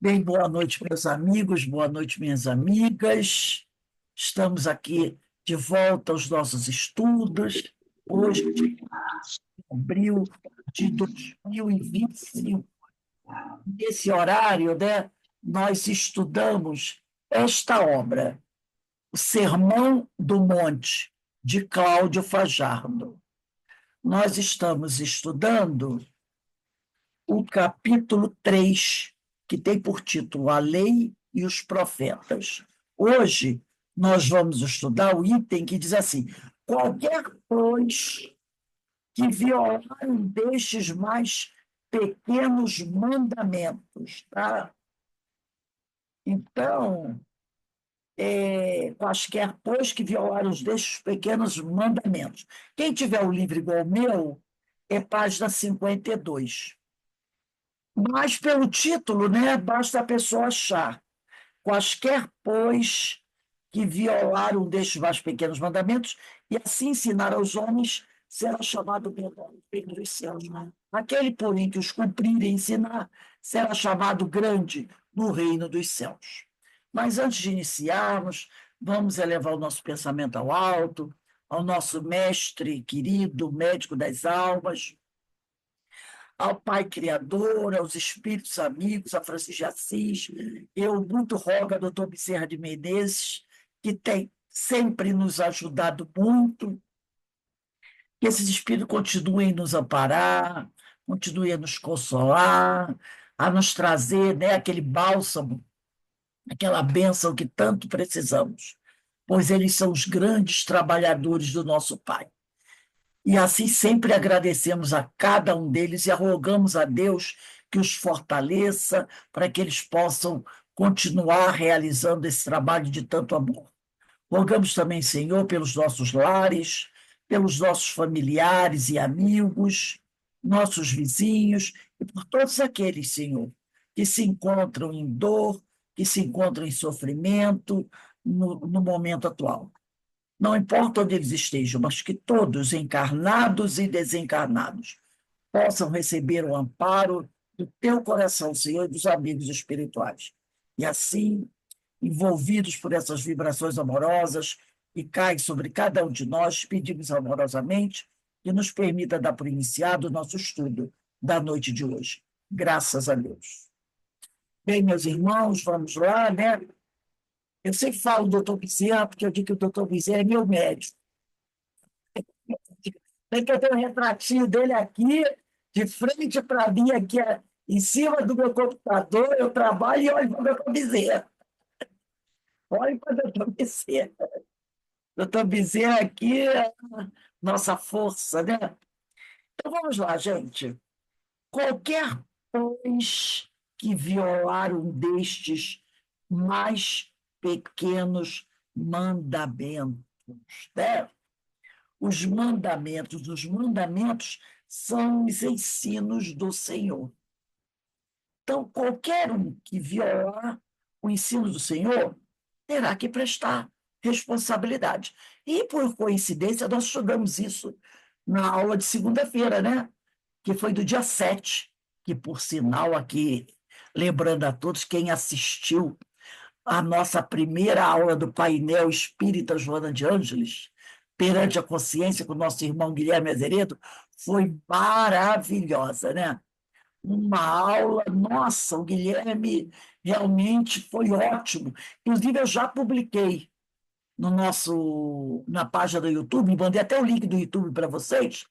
Bem, boa noite, meus amigos, boa noite, minhas amigas. Estamos aqui de volta aos nossos estudos. Hoje, de abril de 2025, nesse horário, né, nós estudamos esta obra, O Sermão do Monte, de Cláudio Fajardo. Nós estamos estudando o capítulo 3, que tem por título A Lei e os Profetas. Hoje, nós vamos estudar o item que diz assim: qualquer, pois, que violar um destes mais pequenos mandamentos, tá? Então, quaisquer, pois, que violar os destes pequenos mandamentos. Quem tiver o livro igual ao meu, é página 52. Mas pelo título, né, basta a pessoa achar. Quaisquer, pois, que violar um destes mais pequenos mandamentos e assim ensinar aos homens, será chamado menor no reino dos céus. Né? Aquele, porém, que os cumprir e ensinar, será chamado grande no reino dos céus. Mas antes de iniciarmos, vamos elevar o nosso pensamento ao alto, ao nosso mestre querido, médico das almas, ao Pai Criador, aos espíritos amigos, a Francisco de Assis. Eu muito rogo a doutor Bezerra de Menezes, que tem sempre nos ajudado muito, que esses espíritos continuem a nos amparar, continuem a nos consolar, a nos trazer, né, aquele bálsamo, aquela bênção que tanto precisamos, pois eles são os grandes trabalhadores do nosso Pai. E assim sempre agradecemos a cada um deles e rogamos a Deus que os fortaleça para que eles possam continuar realizando esse trabalho de tanto amor. Rogamos também, Senhor, pelos nossos lares, pelos nossos familiares e amigos, nossos vizinhos e por todos aqueles, Senhor, que se encontram em dor, que se encontram em sofrimento no momento atual. Não importa onde eles estejam, mas que todos, encarnados e desencarnados, possam receber o amparo do teu coração, Senhor, e dos amigos espirituais. E assim, envolvidos por essas vibrações amorosas que caem sobre cada um de nós, pedimos amorosamente que nos permita dar por iniciado o nosso estudo da noite de hoje. Graças a Deus. Bem, meus irmãos, vamos lá, né? Eu sempre falo do doutor Bezerra, porque eu digo que o doutor Bezerra é meu médico. Tem que ter um retratinho dele aqui, de frente para mim, aqui em cima do meu computador. Eu trabalho e olho para o doutor Bezerra. Olho para o doutor Bezerra. Doutor Bezerra aqui é a nossa força, né? Então vamos lá, gente. Qualquer, pois, que violar um destes mais pequenos mandamentos, né? Os mandamentos são os ensinos do Senhor. Então, qualquer um que violar o ensino do Senhor terá que prestar responsabilidade. E, por coincidência, nós estudamos isso na aula de segunda-feira, né? Que foi do dia 7, que, por sinal, aqui, lembrando a todos, quem assistiu a nossa primeira aula do painel Espírita Joana de Ângeles, perante a consciência com o nosso irmão Guilherme Azeredo, foi maravilhosa, né? Uma aula, nossa, o Guilherme realmente foi ótimo. Inclusive, eu já publiquei na página do YouTube, mandei até o link do YouTube para vocês,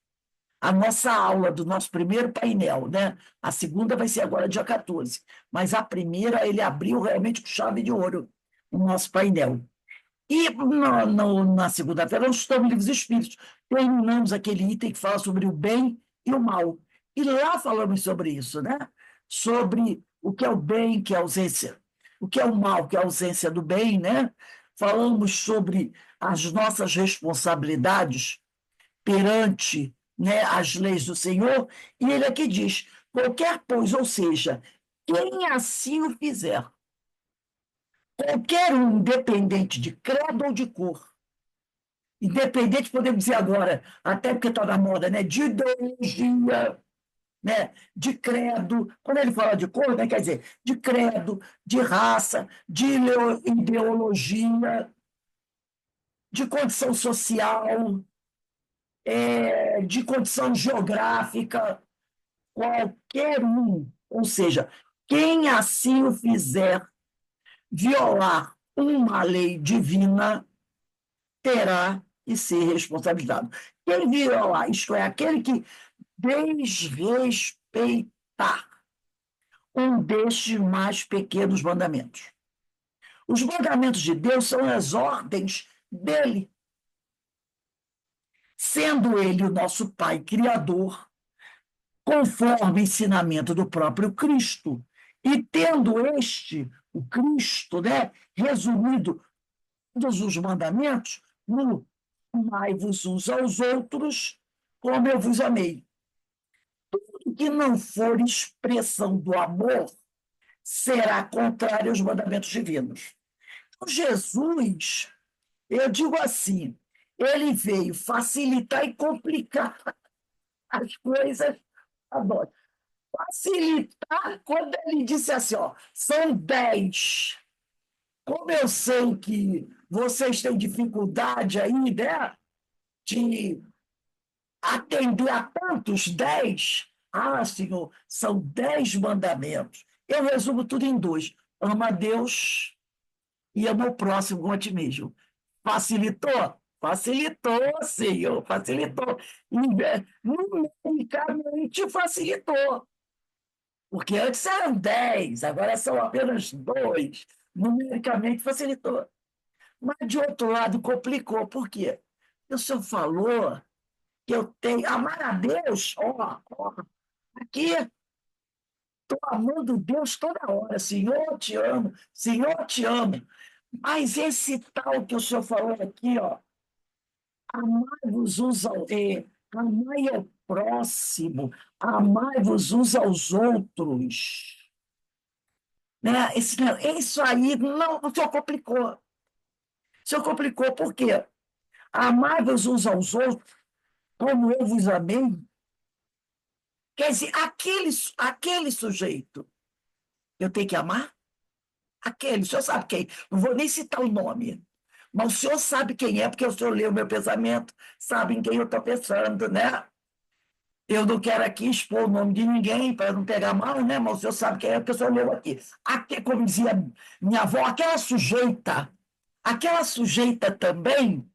a nossa aula do nosso primeiro painel, né? A segunda vai ser agora dia 14, mas a primeira ele abriu realmente com chave de ouro o nosso painel. E na segunda-feira nós estudamos livros espíritos, terminamos aquele item que fala sobre o bem e o mal. E lá falamos sobre isso, né? Sobre o que é o bem, que é a ausência, o que é o mal, que é a ausência do bem, né? Falamos sobre as nossas responsabilidades perante, né, as leis do Senhor, e ele aqui diz: qualquer pois, ou seja, quem assim o fizer, qualquer um, independente de credo ou de cor, independente, podemos dizer agora, até porque está na moda, né, de ideologia, né, de credo. Quando ele fala de cor, né, quer dizer, de credo, de raça, de ideologia, de condição social, de condição geográfica, qualquer um, ou seja, quem assim o fizer violar uma lei divina terá que ser responsabilizado. Quem violar, isto é, aquele que desrespeitar um destes mais pequenos mandamentos. Os mandamentos de Deus são as ordens dele. Sendo ele o nosso Pai Criador, conforme o ensinamento do próprio Cristo, e tendo este, o Cristo, né, resumido todos os mandamentos no amai-vos uns aos outros, como eu vos amei. Tudo que não for expressão do amor será contrário aos mandamentos divinos. Então, Jesus, eu digo assim, ele veio facilitar e complicar as coisas. Adoro. Facilitar quando ele disse assim, ó, são 10. Como eu sei que vocês têm dificuldade aí, né, de atender a tantos 10, Senhor, são 10 mandamentos. Eu resumo tudo em dois. Ama a Deus e ama o próximo como a ti mesmo. Facilitou? Facilitou, Senhor, facilitou. Numericamente facilitou. Porque antes eram 10, agora são apenas 2. Numericamente facilitou. Mas, de outro lado, complicou. Por quê? O senhor falou que eu tenho. Amar a Deus, ó, aqui estou amando Deus toda hora. Senhor, te amo. Senhor, te amo. Mas esse tal que o senhor falou aqui, ó, amai-vos uns ao amai ao próximo, amai-vos uns aos outros. Né? Isso aí, não, o senhor complicou. O senhor complicou por quê? Amai-vos uns aos outros, como eu vos amei. Quer dizer, aquele sujeito, eu tenho que amar? Aquele, o senhor sabe quem? Não vou nem citar o nome. Mas o senhor sabe quem é, porque o senhor leu meu pensamento, sabe em quem eu estou pensando, né? Eu não quero aqui expor o nome de ninguém para não pegar mal, né? Mas o senhor sabe quem é, porque o senhor leu aqui. Como dizia minha avó, aquela sujeita também,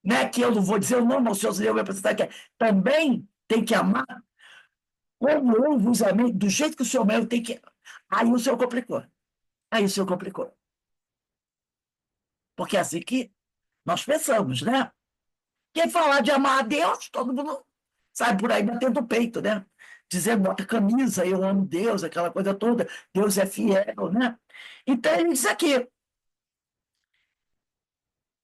né? Que eu não vou dizer o nome, mas o senhor leu meu pensamento, que também tem que amar como eu vos amei, do jeito que o senhor meu tem que. Aí o senhor complicou. Aí o senhor complicou. Porque é assim que nós pensamos, né? Quem falar de amar a Deus, todo mundo sai por aí batendo o peito, né? Dizendo, bota camisa, eu amo Deus, aquela coisa toda, Deus é fiel, né? Então ele diz aqui,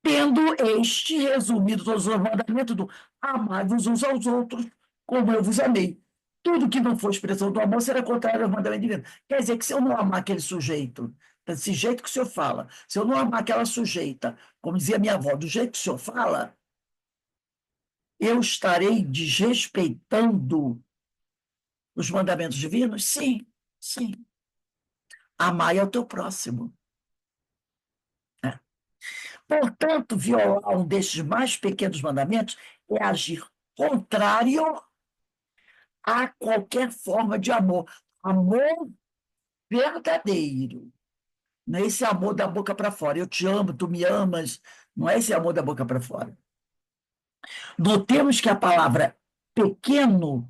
tendo este resumido todos os mandamentos do amai-vos uns aos outros, como eu vos amei. Tudo que não for expressão do amor será contrário ao mandamento divino. Quer dizer que se eu não amar aquele sujeito, desse jeito que o senhor fala, se eu não amar aquela sujeita, como dizia minha avó, do jeito que o senhor fala, eu estarei desrespeitando os mandamentos divinos? Sim, sim. Amar é o teu próximo. Né? Portanto, violar um destes mais pequenos mandamentos é agir contrário a qualquer forma de amor. Amor verdadeiro. Não é esse amor da boca para fora. Eu te amo, tu me amas. Não é esse amor da boca para fora. Notemos que a palavra pequeno,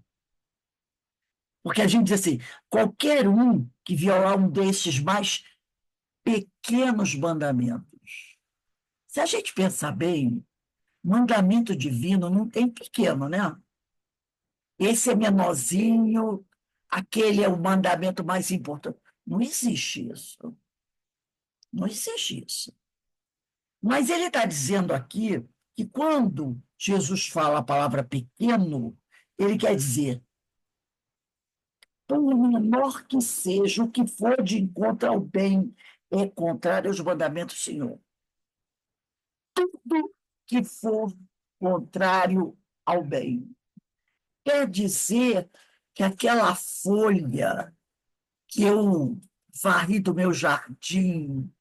porque a gente diz assim, qualquer um que violar um desses mais pequenos mandamentos. Se a gente pensar bem, mandamento divino não tem pequeno, né? Esse é menorzinho, aquele é o mandamento mais importante. Não existe isso. Não existe isso. Mas ele está dizendo aqui que quando Jesus fala a palavra pequeno, ele quer dizer, por menor que seja, o que for de encontro ao bem é contrário aos mandamentos do Senhor. Tudo que for contrário ao bem. Quer dizer que aquela folha que eu varri do meu jardim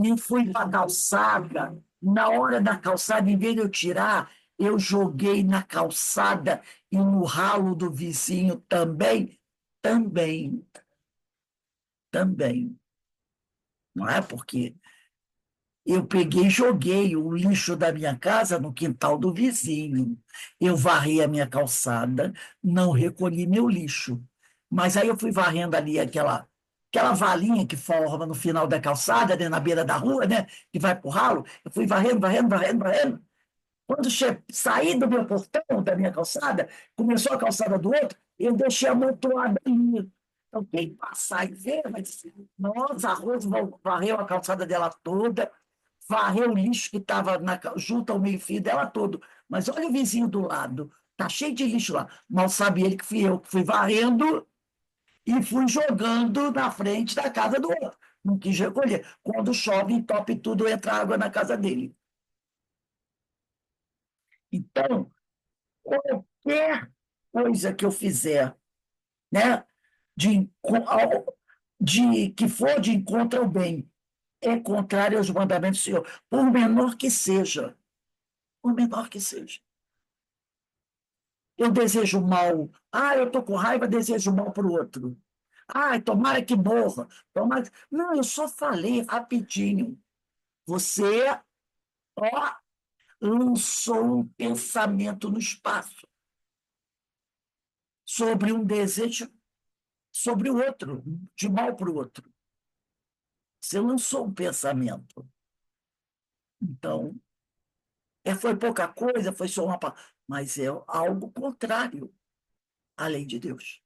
e fui para a calçada, na hora da calçada, em vez de eu tirar, eu joguei na calçada e no ralo do vizinho também, também, também. Não é porque eu peguei e joguei o lixo da minha casa no quintal do vizinho. Eu varri a minha calçada, não recolhi meu lixo. Mas aí eu fui varrendo ali aquela valinha que forma no final da calçada, né, na beira da rua, né, que vai para o ralo. Eu fui varrendo, varrendo, varrendo, varrendo. Quando saí do meu portão, da minha calçada, começou a calçada do outro, eu deixei amontoado ali. Então, quem passar e ver, vai dizer, nossa, a Rose varreu a calçada dela toda, varreu o lixo que estava junto ao meio-fio dela todo. Mas olha o vizinho do lado, tá cheio de lixo lá. Mal sabe ele que fui eu que fui varrendo e fui jogando na frente da casa do outro. Não quis recolher. Quando chove, entope tudo, entra água na casa dele. Então, qualquer coisa que eu fizer, né, de, de que for de encontro ao bem, é contrário aos mandamentos do Senhor, por menor que seja, por menor que seja. Eu desejo mal. Eu estou com raiva, desejo mal para o outro. Tomara que morra. Tomara... Não, eu só falei rapidinho. Você, ó, lançou um pensamento no espaço sobre um desejo sobre o outro, de mal para o outro. Você lançou um pensamento. Então, foi pouca coisa, foi só uma. Mas é algo contrário à lei de Deus.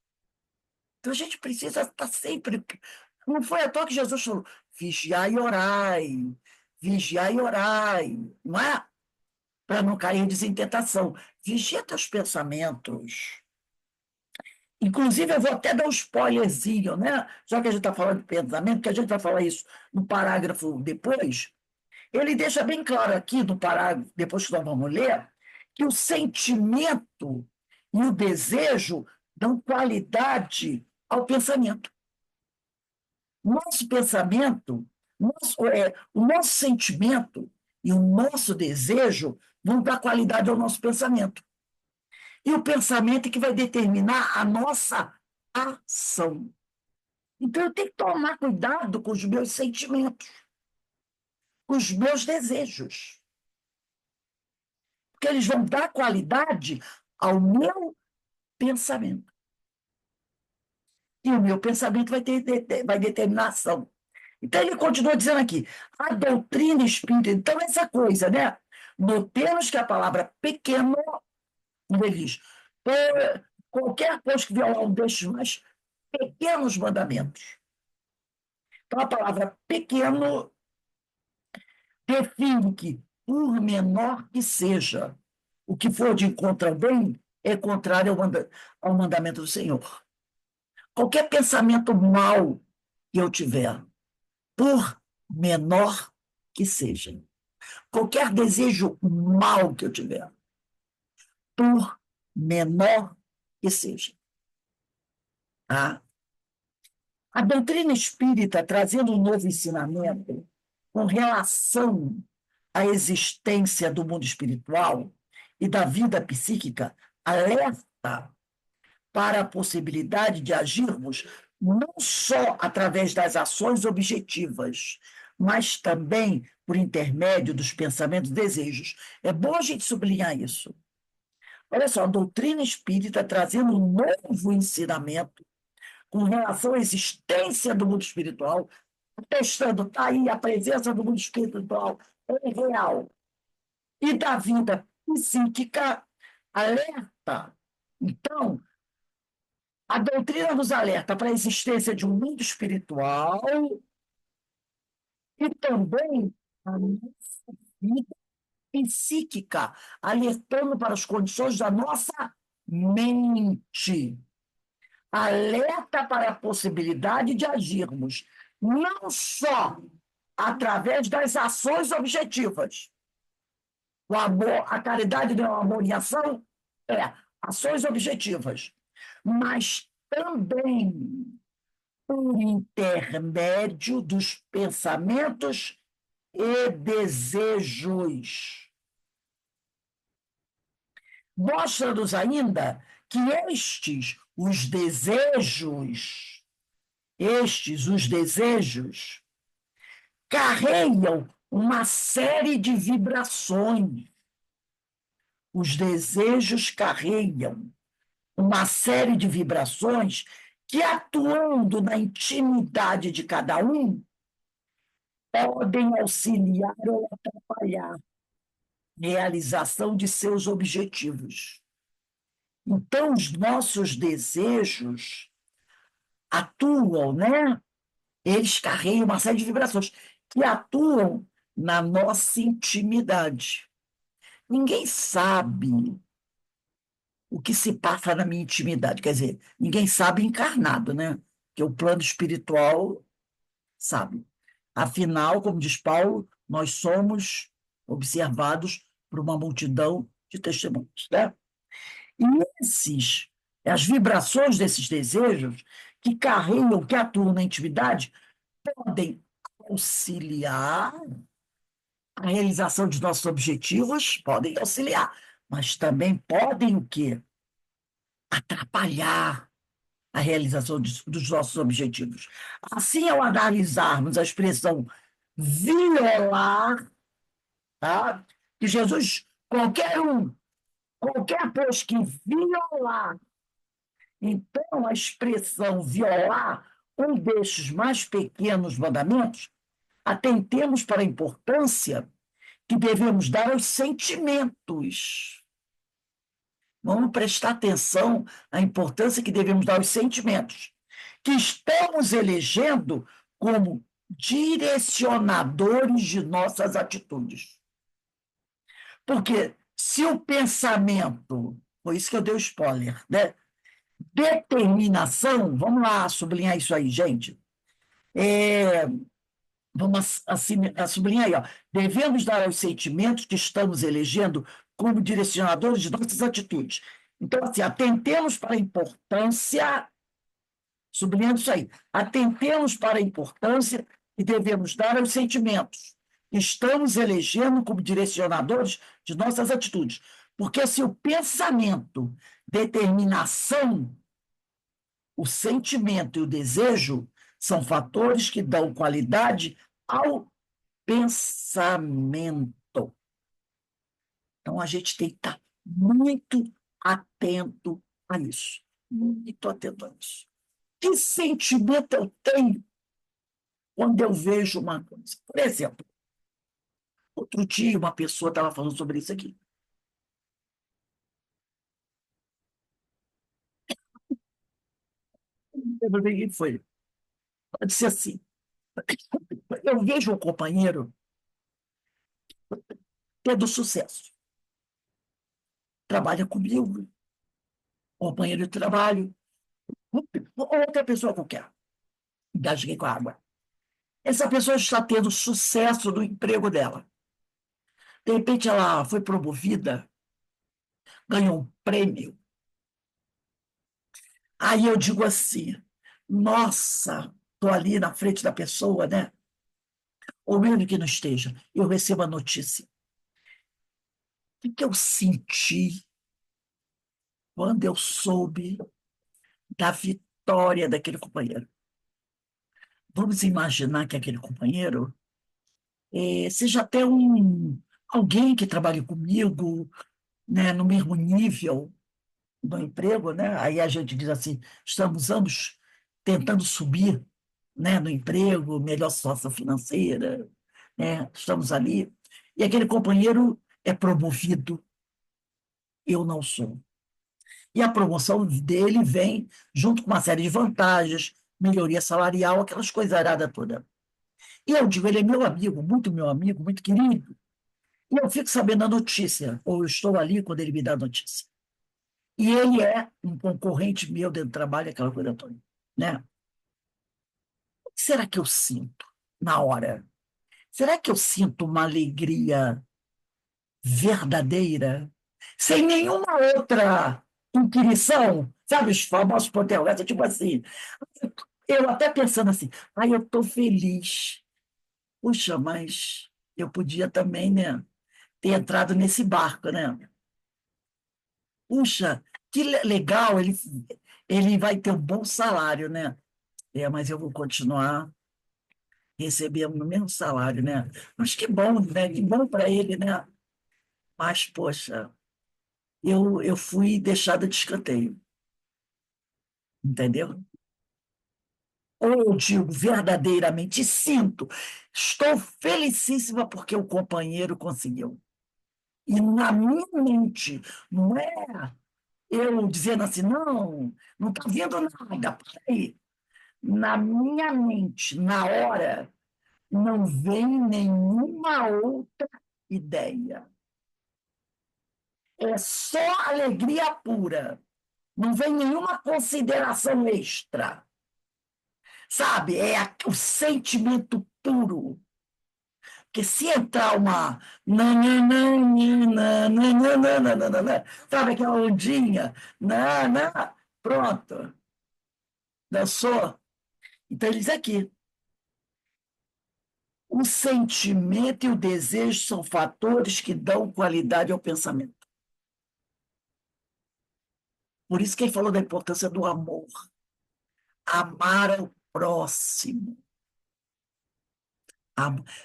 Então, a gente precisa estar sempre. Não foi à toa que Jesus falou: vigiai e orai, não é? Para não cair em tentação. Vigia teus pensamentos. Inclusive, eu vou até dar um spoilerzinho, né? Já que a gente está falando de pensamento, que a gente vai falar isso no parágrafo depois. Ele deixa bem claro aqui no parágrafo, depois que nós vamos ler, que o sentimento e o desejo dão qualidade ao pensamento. Nosso pensamento, o nosso sentimento e o nosso desejo vão dar qualidade ao nosso pensamento. E o pensamento é que vai determinar a nossa ação. Então, eu tenho que tomar cuidado com os meus sentimentos, com os meus desejos, porque eles vão dar qualidade ao meu pensamento. E o meu pensamento vai determinar a ação. Então, ele continua dizendo aqui, a doutrina espírita, então, essa coisa, né? Notemos que a palavra pequeno, como ele diz, qualquer coisa que violar um destes mais pequenos mandamentos. Então, a palavra pequeno define que, por menor que seja, o que for de encontro ao bem é contrário ao mandamento do Senhor. Qualquer pensamento mau que eu tiver, por menor que seja, qualquer desejo mau que eu tiver, por menor que seja, tá? A doutrina espírita, trazendo um novo ensinamento com relação à existência do mundo espiritual e da vida psíquica, alerta para a possibilidade de agirmos não só através das ações objetivas, mas também por intermédio dos pensamentos e desejos. É bom a gente sublinhar isso. Olha só, a doutrina espírita trazendo um novo ensinamento com relação à existência do mundo espiritual, atestando, está aí, a presença do mundo espiritual é real. E da vida psíquica, alerta. Então, a doutrina nos alerta para a existência de um mundo espiritual e também a nossa vida psíquica, alertando para as condições da nossa mente. Alerta para a possibilidade de agirmos não só através das ações objetivas. O amor, a caridade não é um amor em ação? É, ações objetivas. mas também por intermédio dos pensamentos e desejos. Mostra-nos ainda que os desejos, carregam uma série de vibrações. Os desejos carregam uma série de vibrações que, atuando na intimidade de cada um, podem auxiliar ou atrapalhar a realização de seus objetivos. Então, os nossos desejos atuam, né? Eles carregam uma série de vibrações que atuam na nossa intimidade. Ninguém sabe o que se passa na minha intimidade, quer dizer, ninguém sabe encarnado, né? Porque o plano espiritual sabe. Afinal, como diz Paulo, nós somos observados por uma multidão de testemunhos, né? E as vibrações desses desejos que carregam, que atuam na intimidade, podem auxiliar a realização de nossos objetivos, podem auxiliar, mas também podem o quê? Atrapalhar a realização dos nossos objetivos. Assim, ao analisarmos a expressão violar, tá? Que Jesus, qualquer pois que violar, então a expressão violar um destes mais pequenos mandamentos, atentemos para a importância que devemos dar aos sentimentos. Vamos prestar atenção à importância que devemos dar aos sentimentos, que estamos elegendo como direcionadores de nossas atitudes. Porque se o pensamento, foi isso que eu dei o spoiler, né? Determinação, vamos lá sublinhar isso aí, gente. Vamos sublinhar aí, ó. Devemos dar aos sentimentos que estamos elegendo como direcionadores de nossas atitudes. Então, assim, atentemos para a importância, sublinhando isso aí, atentemos para a importância que devemos dar aos sentimentos que estamos elegendo como direcionadores de nossas atitudes. Porque se o pensamento, determinação, o sentimento e o desejo são fatores que dão qualidade ao pensamento. Então, a gente tem que estar muito atento a isso. Muito atento a isso. Que sentimento eu tenho quando eu vejo uma coisa? Por exemplo, outro dia uma pessoa estava falando sobre isso aqui. Eu não lembro quem foi. Ela disse assim: eu vejo um companheiro tendo sucesso. Trabalha comigo, companheiro de trabalho, ou outra pessoa qualquer. Engasguei com a água. Essa pessoa está tendo sucesso no emprego dela. De repente, ela foi promovida, ganhou um prêmio. Aí eu digo assim: nossa, estou ali na frente da pessoa, né? Ou mesmo que não esteja, eu recebo a notícia. O que eu senti quando eu soube da vitória daquele companheiro? Vamos imaginar que aquele companheiro seja até alguém que trabalhe comigo, né, no mesmo nível do emprego, né? Aí a gente diz assim, estamos ambos tentando subir, né, no emprego, melhor situação financeira, né? Estamos ali. E aquele companheiro é promovido, eu não sou. E a promoção dele vem junto com uma série de vantagens, melhoria salarial, aquelas coisaradas todas. E eu digo, ele é meu amigo, muito querido. E eu fico sabendo a notícia, ou eu estou ali quando ele me dá a notícia. E ele é um concorrente meu dentro do trabalho, aquela coisa toda, né? O que será que eu sinto na hora? Será que eu sinto uma alegria verdadeira, sem nenhuma outra inquirição? Sabe, os famosos protagonistas, tipo assim, eu até pensando assim, ai, eu estou feliz. Puxa, mas eu podia também, né, ter entrado nesse barco, né? Puxa, que legal, ele vai ter um bom salário, né? É, mas eu vou continuar recebendo o mesmo salário, né? Mas que bom, né? Que bom para ele, né? Mas, poxa, eu fui deixada de escanteio, entendeu? Ou eu digo verdadeiramente, sinto, estou felicíssima porque o companheiro conseguiu. E na minha mente, não é eu dizendo assim, não, não está vindo nada, peraí. Na minha mente, na hora, não vem nenhuma outra ideia. É só alegria pura. Não vem nenhuma consideração extra. Sabe? É o sentimento puro. Porque se entrar uma. Nananana, sabe aquela ondinha? Pronto. Dançou? Então, ele diz aqui: o sentimento e o desejo são fatores que dão qualidade ao pensamento. Por isso que ele falou da importância do amor. Amar ao próximo.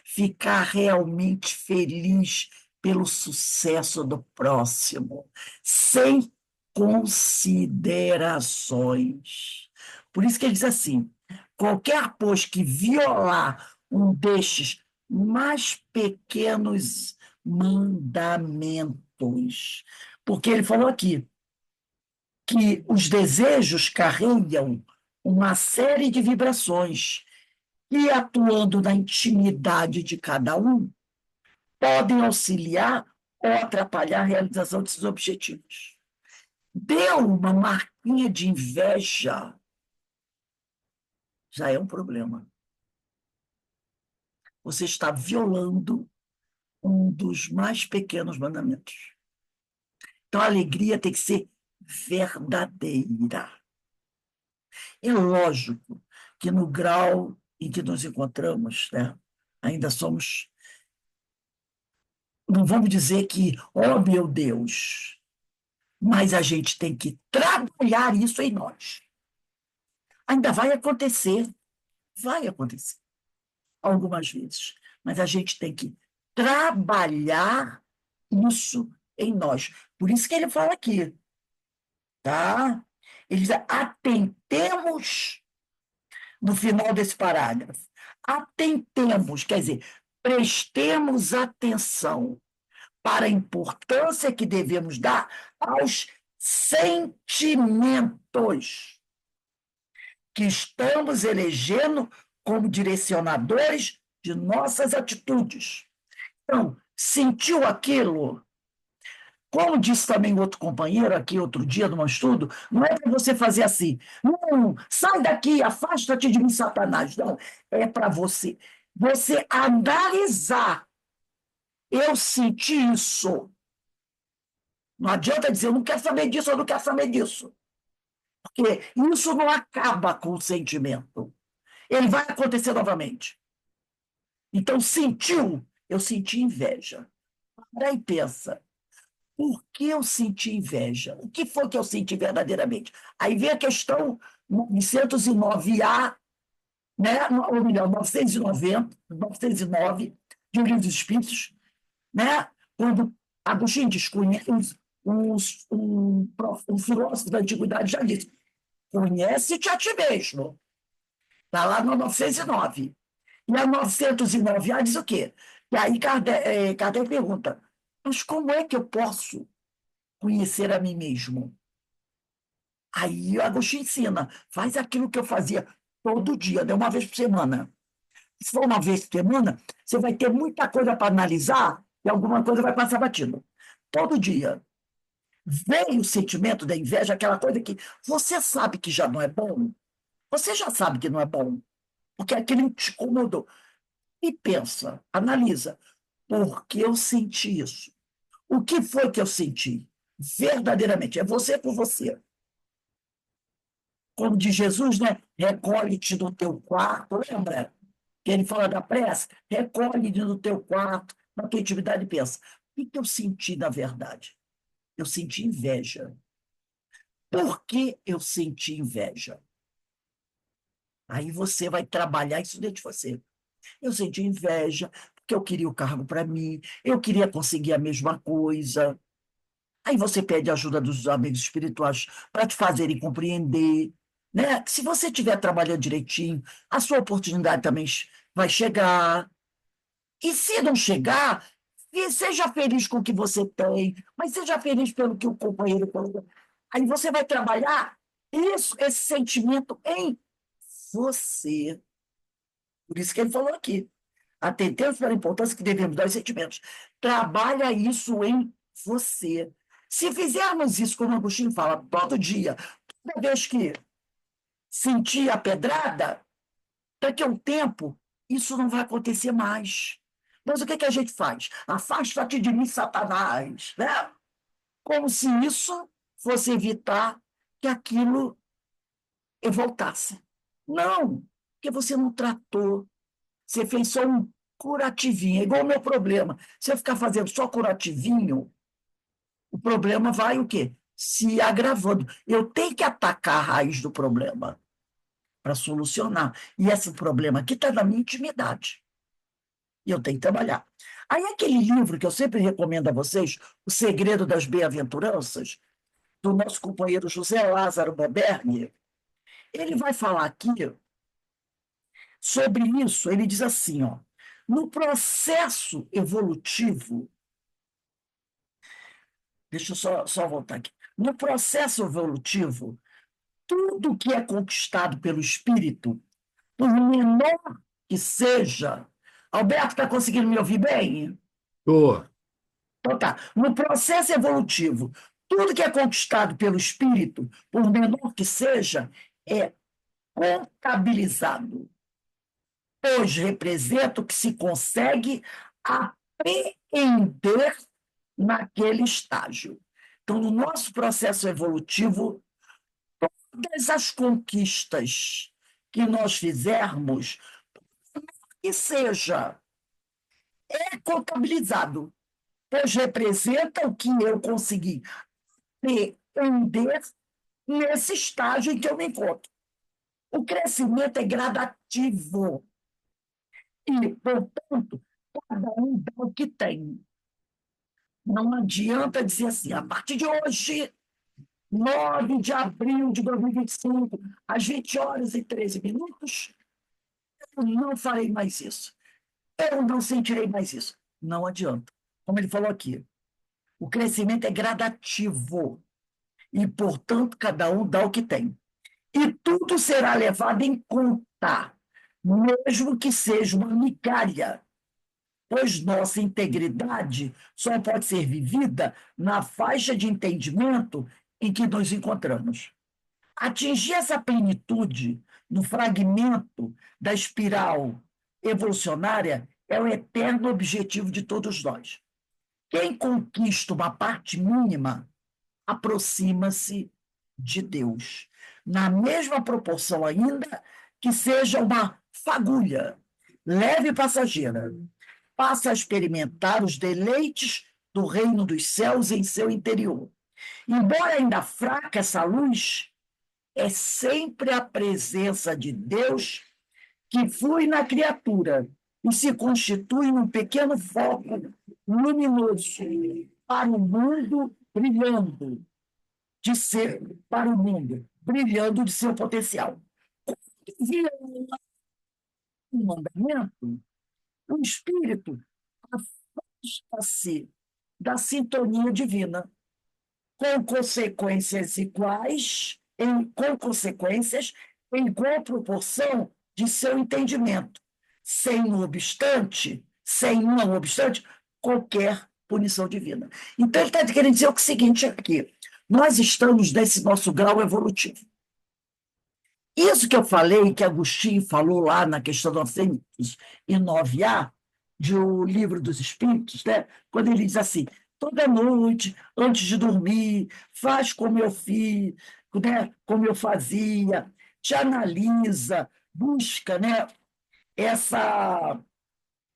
Ficar realmente feliz pelo sucesso do próximo, sem considerações. Por isso que ele diz assim: qualquer, pois, que violar um destes mais pequenos mandamentos, porque ele falou aqui que os desejos carregam uma série de vibrações e, atuando na intimidade de cada um, podem auxiliar ou atrapalhar a realização desses objetivos. Deu uma marquinha de inveja, já é um problema. Você está violando um dos mais pequenos mandamentos. Então, a alegria tem que ser verdadeira. É lógico que no grau em que nos encontramos, né, ainda somos, não vamos dizer que, oh meu Deus, mas a gente tem que trabalhar isso em nós. Ainda vai acontecer algumas vezes, mas a gente tem que trabalhar isso em nós. Por isso que ele fala aqui, tá? Ele diz: atentemos no final desse parágrafo. Atentemos, quer dizer, prestemos atenção para a importância que devemos dar aos sentimentos que estamos elegendo como direcionadores de nossas atitudes. Então, sentiu aquilo? Como disse também outro companheiro aqui outro dia, num estudo, não é para você fazer assim, não, sai daqui, afasta-te de mim, Satanás. Não, é para você analisar. Eu senti isso. Não adianta dizer, eu não quero saber disso, eu não quero saber disso. Porque isso não acaba com o sentimento. Ele vai acontecer novamente. Então, sentiu, eu senti inveja. Para e pensa, por que eu senti inveja? O que foi que eu senti verdadeiramente? Aí vem a questão 909A, né? Ou melhor, 990, 909, de O Livro dos Espíritos, né? Quando Agostinho diz, um filósofo da antiguidade já disse, conhece-te a ti mesmo. Está lá no 909. E a 909A diz o quê? E aí Kardec pergunta, mas como é que eu posso conhecer a mim mesmo? Aí o Agostinho ensina, faz aquilo que eu fazia todo dia, né? Uma vez por semana. Se for uma vez por semana, você vai ter muita coisa para analisar e alguma coisa vai passar batido. Todo dia. Vem o sentimento da inveja, aquela coisa que você sabe que já não é bom. Você já sabe que não é bom, porque aquilo te incomodou. E pensa, analisa, por que eu senti isso? O que foi que eu senti? Verdadeiramente, é você por você. como diz Jesus, né? Recolhe-te no teu quarto, lembra? Que ele fala da prece, recolhe-te no teu quarto, na tua intimidade e pensa. O que eu senti na verdade? Eu senti inveja. Por que eu senti inveja? Aí você vai trabalhar isso dentro de você. Eu senti inveja, porque eu queria o cargo para mim, eu queria conseguir a mesma coisa. Aí você pede ajuda dos amigos espirituais para te fazerem compreender, né? Que se você estiver trabalhando direitinho, a sua oportunidade também vai chegar. E se não chegar, seja feliz com o que você tem, mas seja feliz pelo que o companheiro colocou. Aí você vai trabalhar isso, esse sentimento em você. Por isso que ele falou aqui. Atentemos para a importância que devemos dar aos sentimentos. Trabalha isso em você. Se fizermos isso, como o Agostinho fala, todo dia, toda vez que sentir a pedrada, daqui a um tempo, isso não vai acontecer mais. Mas o que a gente faz? Afasta-te de mim, Satanás, né? Como se isso fosse evitar que aquilo voltasse. Não, porque você não tratou. Você fez só um curativinho, é igual o meu problema. Se eu ficar fazendo só curativinho, o problema vai o quê? Se agravando. Eu tenho que atacar a raiz do problema para solucionar. E esse problema aqui está na minha intimidade. E eu tenho que trabalhar. Aí aquele livro que eu sempre recomendo a vocês, O Segredo das Bem-aventuranças, do nosso companheiro José Lázaro Beberni, ele vai falar aqui sobre isso. Ele diz assim, ó, no processo evolutivo, deixa eu só voltar aqui. No processo evolutivo, tudo que é conquistado pelo espírito, por menor que seja. Alberto, está conseguindo me ouvir bem? Tô. Então tá. No processo evolutivo, tudo que é conquistado pelo espírito, por menor que seja, é contabilizado, pois representa o que se consegue apreender naquele estágio. Então, no nosso processo evolutivo, todas as conquistas que nós fizermos, que seja, é contabilizado, pois representa o que eu consegui aprender nesse estágio em que eu me encontro. O crescimento é gradativo e, portanto, cada um dá o que tem. Não adianta dizer assim, a partir de hoje, 9 de abril de 2025, às 20 horas e 13 minutos, eu não farei mais isso. Eu não sentirei mais isso. Não adianta. Como ele falou aqui, o crescimento é gradativo e, portanto, cada um dá o que tem. E tudo será levado em conta, mesmo que seja uma migalha, pois nossa integridade só pode ser vivida na faixa de entendimento em que nos encontramos. Atingir essa plenitude no fragmento da espiral evolucionária é o eterno objetivo de todos nós. Quem conquista uma parte mínima aproxima-se de Deus, na mesma proporção ainda que seja uma fagulha leve e passageira, passa a experimentar os deleites do reino dos céus em seu interior. Embora ainda fraca essa luz, é sempre a presença de Deus que flui na criatura e se constitui num pequeno foco luminoso para o mundo brilhando de ser para o mundo, brilhando de seu potencial. Via um mandamento, o espírito afasta-se da sintonia divina, com consequências iguais, com consequências em igual proporção de seu entendimento, não obstante, qualquer punição divina. Então, ele está querendo dizer o seguinte aqui: nós estamos nesse nosso grau evolutivo. Isso que eu falei, que Agostinho falou lá na questão 909A, de O Livro dos Espíritos, né? Quando ele diz assim, toda noite, antes de dormir, faz como eu fiz, né, como eu fazia, te analisa, busca, né, essa.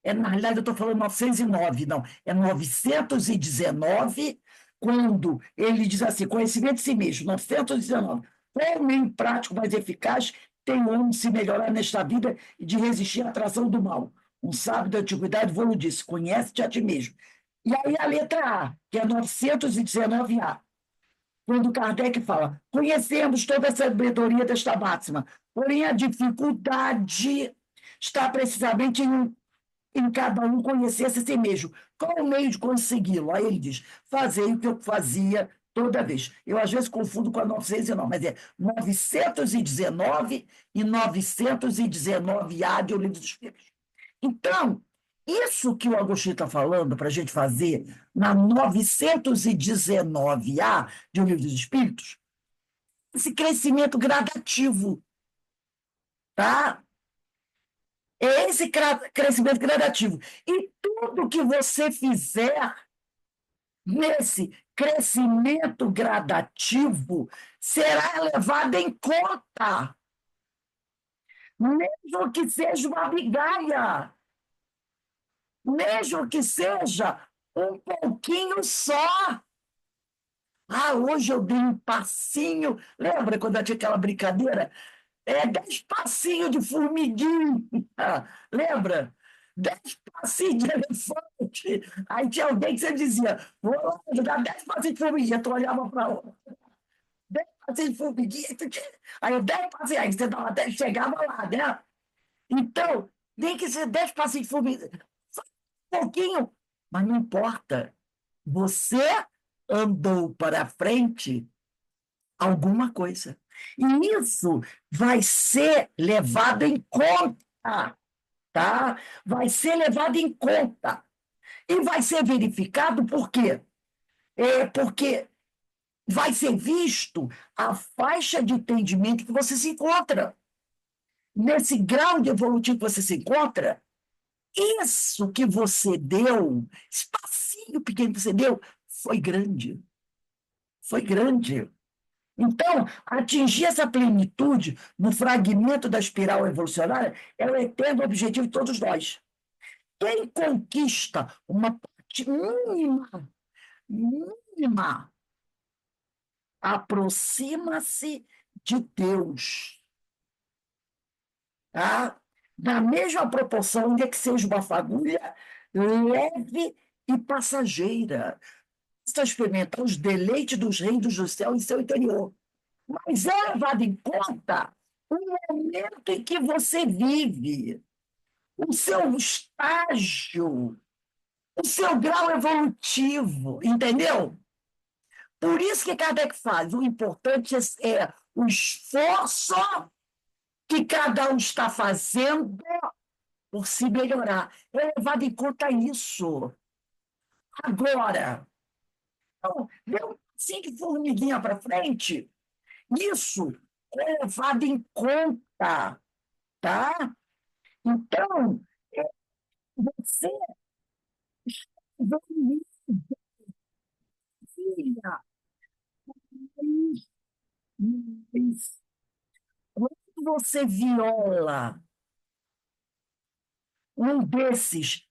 Na realidade, eu estou falando 909, não, é 919, quando ele diz assim: conhecimento de si mesmo, 919. Qual meio prático mais eficaz tem o homem de se melhorar nesta vida e de resistir à atração do mal? Um sábio da antiguidade, vou disse: conhece-te a ti mesmo. E aí a letra A, que é 919A, quando Kardec fala: conhecemos toda a sabedoria desta máxima, porém a dificuldade está precisamente em cada um conhecesse a si mesmo. Qual o meio de consegui-lo? Aí ele diz: fazei o que eu fazia toda vez. Eu, às vezes, confundo com a 909, mas é 919 e 919A de O Livro dos Espíritos. Então, isso que o Agostinho está falando para a gente fazer na 919A de O Livro dos Espíritos, esse crescimento gradativo, tá? É esse crescimento gradativo. E tudo que você fizer nesse crescimento gradativo será levado em conta, mesmo que seja uma migalha, mesmo que seja um pouquinho só. Ah, hoje eu dei um passinho. Lembra quando eu tinha aquela brincadeira? 10 passinhos de formiguinha. Lembra? 10 passinhos de elefante. Aí tinha alguém que você dizia: vou lá, dar 10 passinhos de formiguinha. Tu olhava para lá, 10 passinhos de formiguinha. Aí 10 passinhos, aí você dava até chegava lá, né? Então, tem que ser 10 passinhos de formiguinha. Só um pouquinho, mas não importa. Você andou para frente alguma coisa. E isso vai ser levado em conta, tá? Vai ser levado em conta. E vai ser verificado por quê? Porque vai ser visto a faixa de entendimento que você se encontra. Nesse grau de evolutivo que você se encontra, isso que você deu, esse passinho pequeno que você deu, foi grande. Foi grande. Então, atingir essa plenitude no fragmento da espiral evolucionária é o eterno objetivo de todos nós. Quem conquista uma parte mínima, mínima, aproxima-se de Deus. Tá? Na mesma proporção, ainda que seja uma fagulha leve e passageira. Está experimentar os deleites dos reinos do céu em seu interior. Mas é levado em conta o momento em que você vive, o seu estágio, o seu grau evolutivo, entendeu? Por isso que Kardec faz. O importante é o esforço que cada um está fazendo por se melhorar. É levado em conta isso. Agora, então, deu um passinho de formiguinha para frente, isso é levado em conta, tá? Então, você filha, mas quando você viola um desses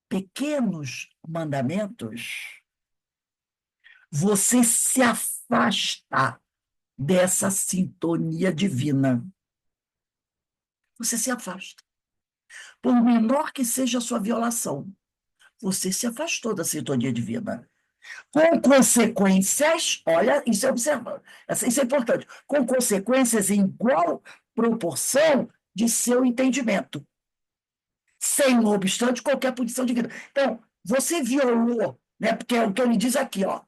pequenos mandamentos, você se afasta dessa sintonia divina. Você se afasta. Por menor que seja a sua violação, você se afastou da sintonia divina. Com consequências, olha, isso é observando, isso é importante, com consequências em igual proporção de seu entendimento, sem, não obstante, qualquer punição divina. Então, você violou, né, porque é o que ele diz aqui, ó,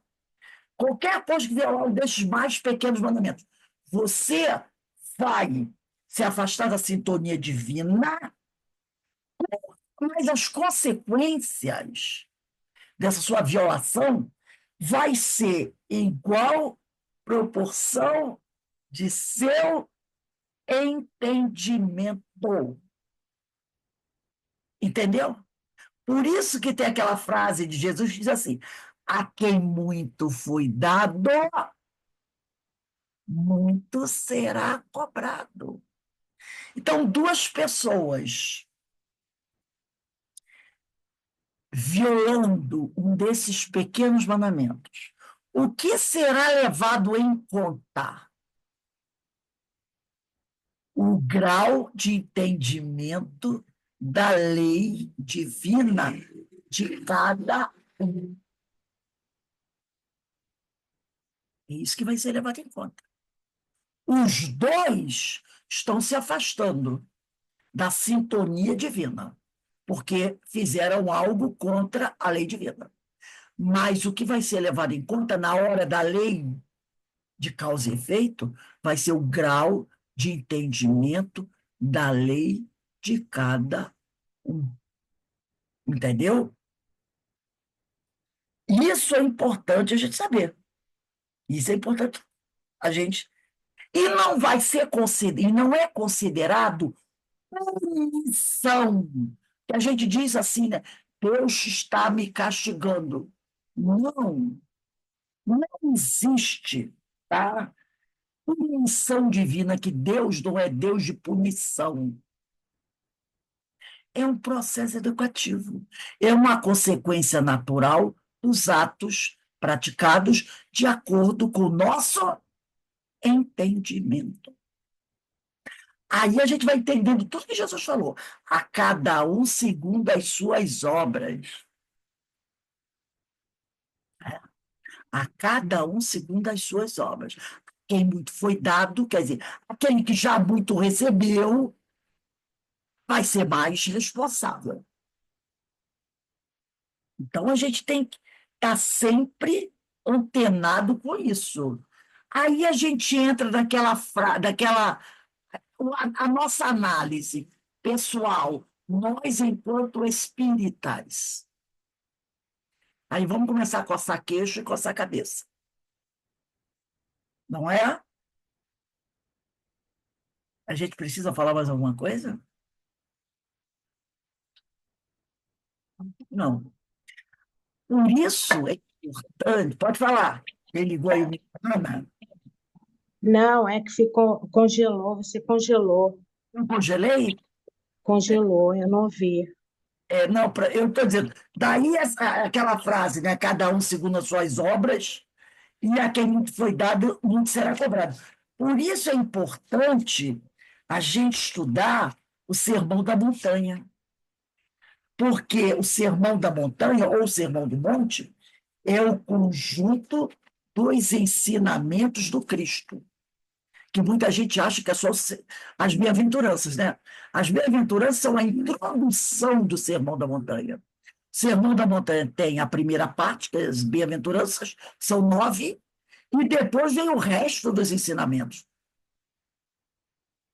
qualquer coisa que violar um desses mais pequenos mandamentos, você vai se afastar da sintonia divina, mas as consequências dessa sua violação vai ser em igual proporção de seu entendimento. Entendeu? Por isso que tem aquela frase de Jesus que diz assim: a quem muito foi dado, muito será cobrado. Então, duas pessoas violando um desses pequenos mandamentos, o que será levado em conta? O grau de entendimento da lei divina de cada um. É isso que vai ser levado em conta. Os dois estão se afastando da sintonia divina, porque fizeram algo contra a lei divina. Mas o que vai ser levado em conta na hora da lei de causa e efeito vai ser o grau de entendimento da lei de cada um. Entendeu? Isso é importante a gente saber. Isso é importante a gente. E não vai ser considerado, e não é considerado punição. Que a gente diz assim, né? Deus está me castigando. Não, não existe, tá? Punição divina, que Deus não é Deus de punição. É um processo educativo. É uma consequência natural dos atos praticados de acordo com o nosso entendimento. Aí a gente vai entendendo tudo que Jesus falou. A cada um segundo as suas obras. A cada um segundo as suas obras. Quem muito foi dado, quer dizer, aquele que já muito recebeu, vai ser mais responsável. Então a gente tem que estar sempre antenado com isso. Aí a gente entra naquela a nossa análise pessoal, nós enquanto espíritas. Aí vamos começar a coçar queixo e coçar cabeça. Não é? A gente precisa falar mais alguma coisa? Não. Por isso é importante. Pode falar. Ele ligou aí o microfone. Não, é que ficou, congelou, você congelou, Eu congelei? congelou, eu não vi. Não, eu estou dizendo, daí aquela frase, né? Cada um segundo as suas obras, e a quem muito foi dado, muito será cobrado. Por isso é importante a gente estudar o Sermão da Montanha, porque o Sermão da Montanha, ou o Sermão do Monte, é o conjunto dos ensinamentos do Cristo, que muita gente acha que é só as bem-aventuranças, né? As bem-aventuranças são a introdução do Sermão da Montanha. O Sermão da Montanha tem a primeira parte, que é as bem-aventuranças, são 9, e depois vem o resto dos ensinamentos.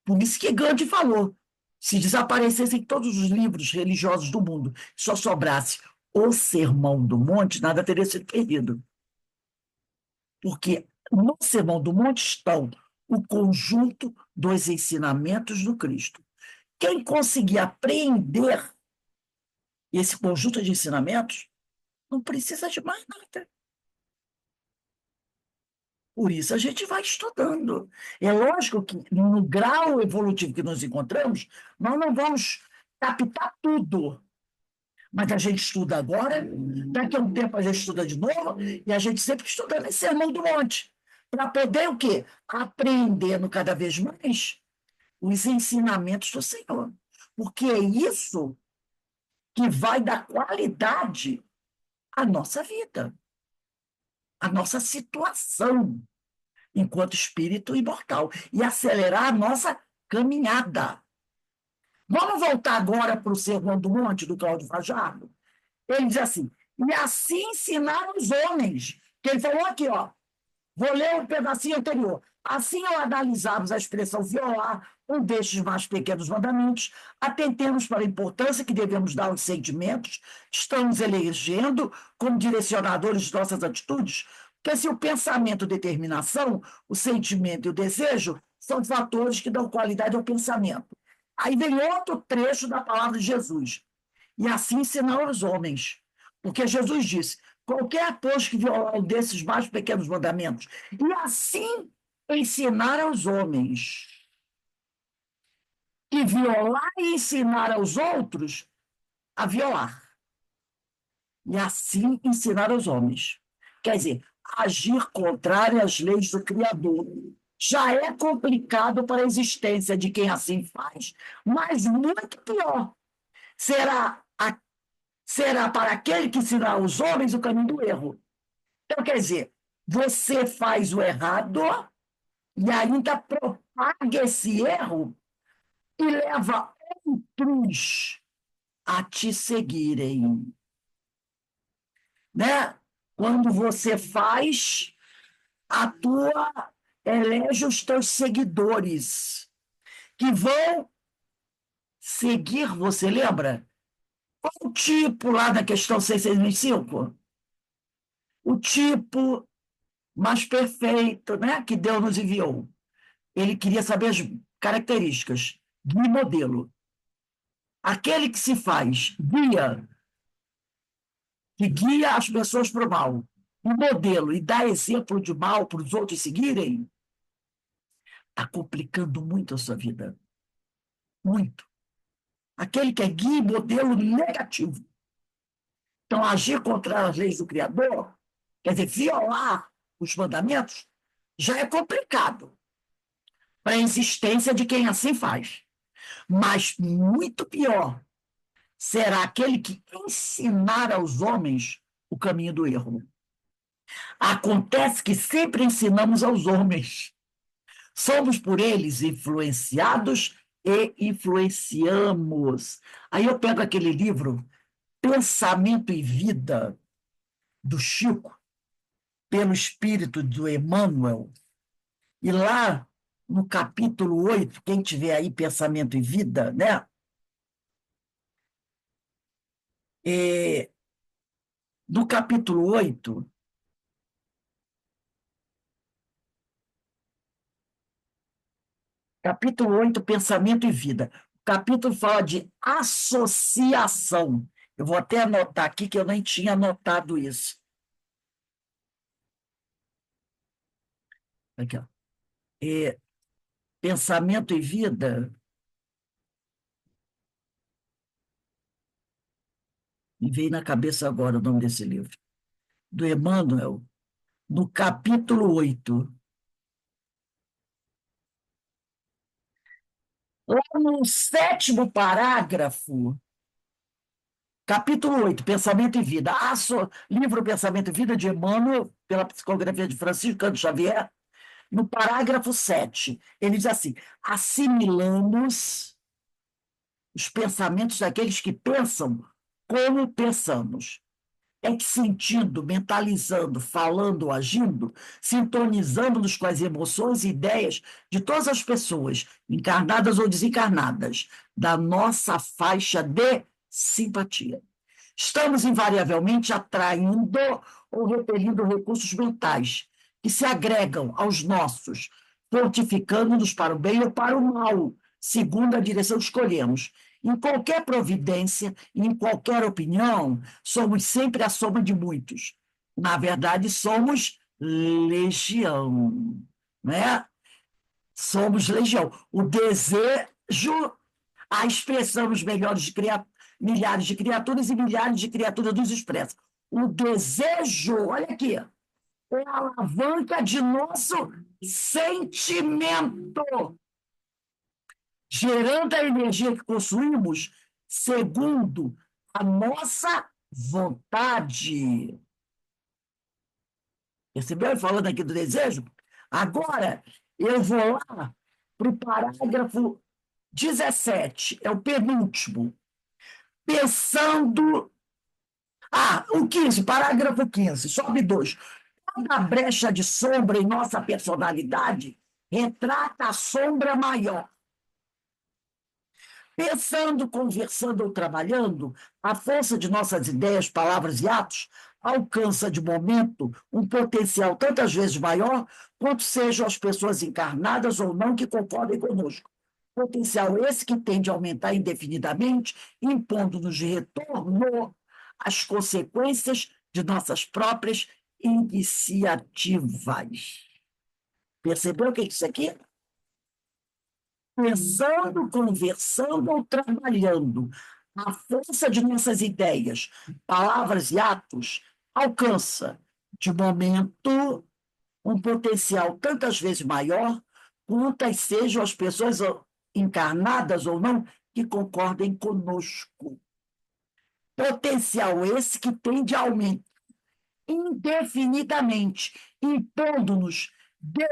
Por isso que Gandhi falou, se desaparecessem todos os livros religiosos do mundo, só sobrasse o Sermão do Monte, nada teria sido perdido. Porque no Sermão do Monte estão o conjunto dos ensinamentos do Cristo. Quem conseguir apreender esse conjunto de ensinamentos não precisa de mais nada. Por isso a gente vai estudando. É lógico que no grau evolutivo que nos encontramos, nós não vamos captar tudo. Mas a gente estuda agora, daqui a um tempo a gente estuda de novo, e a gente sempre estuda nesse Sermão do Monte, para poder o quê? Aprendendo cada vez mais os ensinamentos do Senhor. Porque é isso que vai dar qualidade à nossa vida, à nossa situação enquanto espírito imortal, e acelerar a nossa caminhada. Vamos voltar agora para o Sermão do Monte, do Cláudio Fajardo? Ele diz assim, e assim ensinaram os homens, que ele falou aqui, ó, vou ler um pedacinho anterior. Assim, ao analisarmos a expressão violar um destes mais pequenos mandamentos, atentemos para a importância que devemos dar aos sentimentos que estamos elegendo como direcionadores de nossas atitudes, porque se o pensamento, determinação, o sentimento e o desejo são fatores que dão qualidade ao pensamento. Aí vem outro trecho da palavra de Jesus. E assim ensinaram os homens. Porque Jesus disse: qualquer, pois, que violar um desses mais pequenos mandamentos, e assim ensinar aos homens, e violar e ensinar aos outros a violar. E assim ensinar aos homens. Quer dizer, agir contrário às leis do Criador. Já é complicado para a existência de quem assim faz, mas muito pior será, será para aquele que ensinar aos homens o caminho do erro. Então, quer dizer, você faz o errado e ainda propaga esse erro e leva outros a te seguirem, né? Quando você faz, a tua elege os teus seguidores que vão seguir você, lembra? Qual o tipo lá da questão 665? O tipo mais perfeito, né, que Deus nos enviou. Ele queria saber as características do modelo. Aquele que se faz guia, que guia as pessoas para o mal, o modelo, e dá exemplo de mal para os outros seguirem, está complicando muito a sua vida. Muito. Aquele que é guia e modelo negativo. Então, agir contra as leis do Criador, quer dizer, violar os mandamentos, já é complicado para a existência de quem assim faz. Mas muito pior será aquele que ensinar aos homens o caminho do erro. Acontece que sempre ensinamos aos homens. Somos por eles influenciados e influenciamos. Aí eu pego aquele livro, Pensamento e Vida, do Chico, pelo espírito do Emmanuel, e lá no capítulo 8, quem tiver aí Pensamento e Vida, né? É, no capítulo 8, capítulo 8, Pensamento e Vida. O capítulo fala de associação. Eu vou até anotar aqui que eu nem tinha anotado isso. Aqui, ó. É, Pensamento e Vida, me veio na cabeça agora o nome desse livro, do Emmanuel, no capítulo 8. Lá no sétimo parágrafo, capítulo 8, Pensamento e Vida, livro Pensamento e Vida de Emmanuel, pela psicografia de Francisco Cândido Xavier, no parágrafo 7, ele diz assim: assimilamos os pensamentos daqueles que pensam como pensamos. É que sentindo, mentalizando, falando ou agindo, sintonizando-nos com as emoções e ideias de todas as pessoas, encarnadas ou desencarnadas, da nossa faixa de simpatia. Estamos invariavelmente atraindo ou repelindo recursos mentais que se agregam aos nossos, fortificando-nos para o bem ou para o mal, segundo a direção que escolhemos. Em qualquer providência, em qualquer opinião, somos sempre a soma de muitos. Na verdade, somos legião, né? Somos legião. O desejo, a expressão nos melhores de milhares de criaturas e milhares de criaturas nos expressa. O desejo, olha aqui, é a alavanca de nosso sentimento, gerando a energia que possuímos segundo a nossa vontade. Percebeu? Falando aqui do desejo? Agora, eu vou lá para o parágrafo 17, é o penúltimo. Pensando. O 15, parágrafo 15, sobe dois. Toda brecha de sombra em nossa personalidade retrata a sombra maior. Pensando, conversando ou trabalhando, a força de nossas ideias, palavras e atos alcança de momento um potencial tantas vezes maior quanto sejam as pessoas encarnadas ou não que concordem conosco. Potencial esse que tende a aumentar indefinidamente, impondo-nos de retorno as consequências de nossas próprias iniciativas. Percebeu o que é isso aqui? Pensando, conversando ou trabalhando. A força de nossas ideias, palavras e atos alcança, de momento, um potencial tantas vezes maior quantas sejam as pessoas encarnadas ou não que concordem conosco. Potencial esse que tende a aumentar indefinidamente, impondo-nos de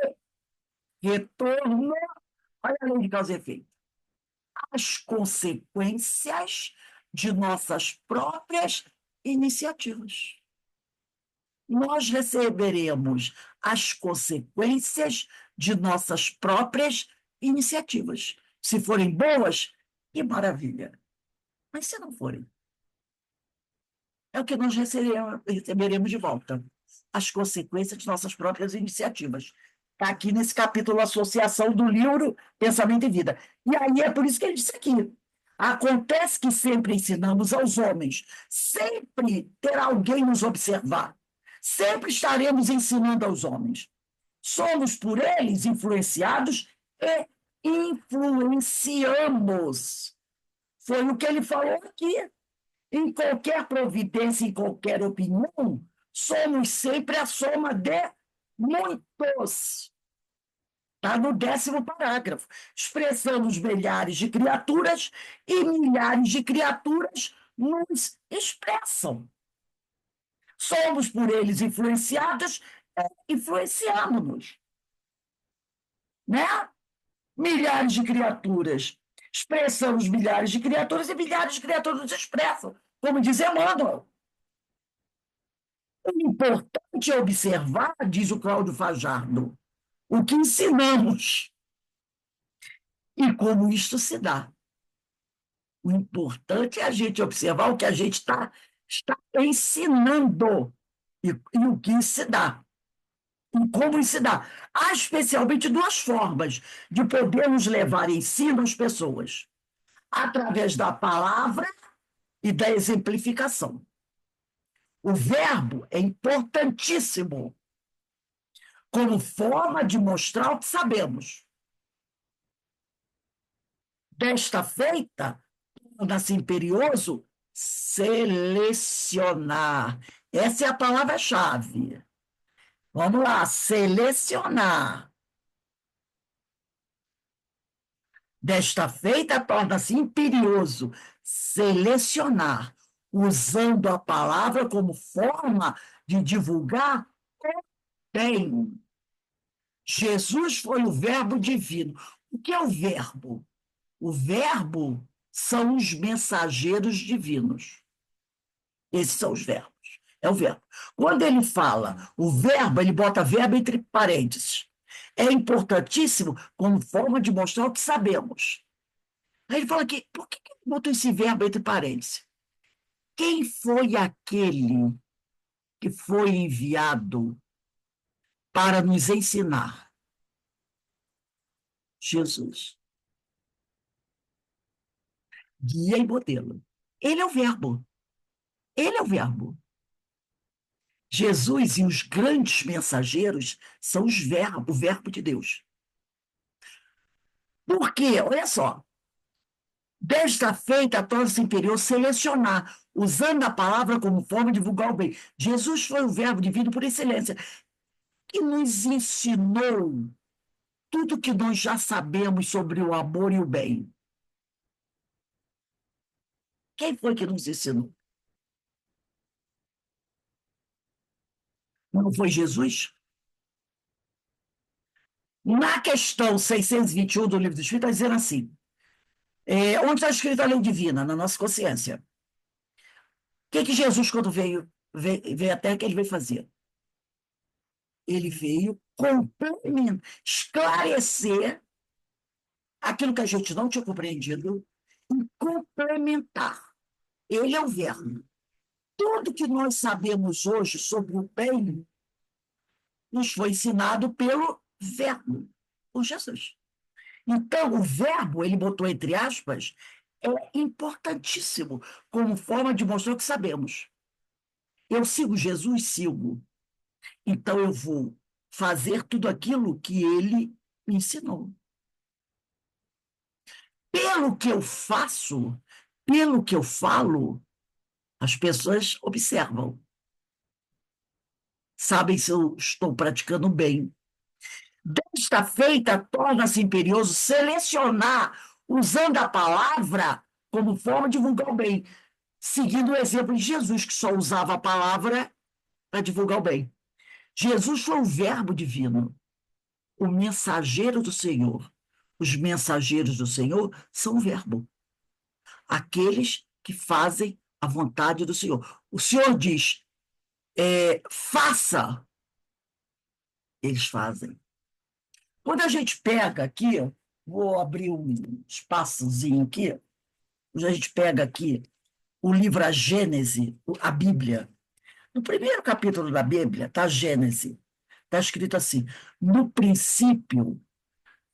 retorno, olha a lei de causa e efeito, as consequências de nossas próprias iniciativas. Nós receberemos as consequências de nossas próprias iniciativas. Se forem boas, que maravilha. Mas se não forem, é o que nós receberemos de volta. As consequências de nossas próprias iniciativas. Está aqui nesse capítulo Associação do livro Pensamento e Vida. E aí é por isso que ele disse aqui. Acontece que sempre ensinamos aos homens, sempre terá alguém nos observar, sempre estaremos ensinando aos homens. Somos por eles influenciados e influenciamos. Foi o que ele falou aqui. Em qualquer providência, em qualquer opinião, somos sempre a soma de muitos. Está no 10º parágrafo. Expressamos milhares de criaturas e milhares de criaturas nos expressam. Somos por eles influenciados, influenciamos-nos. Né? Milhares de criaturas. Expressamos milhares de criaturas e milhares de criaturas nos expressam. Como diz Emmanuel. O importante é observar, diz o Cláudio Fajardo, o que ensinamos e como isto se dá. O importante é a gente observar o que a gente está ensinando e o que se dá. E como se dá. Há especialmente duas formas de podermos levar ensino às pessoas: através da palavra e da exemplificação. O verbo é importantíssimo como forma de mostrar o que sabemos. Desta feita, torna-se imperioso selecionar. Essa é a palavra-chave. Vamos lá, selecionar. Desta feita, torna-se imperioso selecionar, usando a palavra como forma de divulgar o bem. Jesus foi o Verbo divino. O que é o Verbo? O Verbo são os mensageiros divinos. Esses são os verbos. É o verbo. Quando ele fala o verbo, ele bota verbo entre parênteses. É importantíssimo como forma de mostrar o que sabemos. Aí ele fala aqui, por que ele botou esse verbo entre parênteses? Quem foi aquele que foi enviado para nos ensinar? Jesus. Guia e modelo. Ele é o verbo. Ele é o verbo. Jesus e os grandes mensageiros são o verbo de Deus. Por quê? Olha só. Desta feita, torna-se imperial selecionar, usando a palavra como forma de divulgar o bem. Jesus foi o verbo divino por excelência, que nos ensinou tudo que nós já sabemos sobre o amor e o bem. Quem foi que nos ensinou? Não foi Jesus? Na questão 621 do Livro dos Espíritos, está dizendo assim, onde está escrita a lei divina? Na nossa consciência. O que Jesus, quando veio à Terra, o que ele veio fazer? Ele veio complementar, esclarecer aquilo que a gente não tinha compreendido e complementar. Ele é o verbo. Tudo que nós sabemos hoje sobre o bem nos foi ensinado pelo verbo, por Jesus. Então, o verbo, ele botou entre aspas, é importantíssimo como forma de mostrar o que sabemos. Eu sigo Jesus? Sigo. Então, eu vou fazer tudo aquilo que ele me ensinou. Pelo que eu faço, pelo que eu falo, as pessoas observam, sabem se eu estou praticando bem. Desta feita, torna-se imperioso selecionar, usando a palavra como forma de divulgar o bem, seguindo o exemplo de Jesus, que só usava a palavra para divulgar o bem. Jesus foi o Verbo divino, o mensageiro do Senhor. Os mensageiros do Senhor são o Verbo, aqueles que fazem a vontade do Senhor. O Senhor diz, faça, eles fazem. Quando a gente pega aqui, vou abrir um espaçozinho aqui, quando a gente pega aqui o livro A Gênese, a Bíblia, no primeiro capítulo da Bíblia, está Gênese, está escrito assim, no princípio,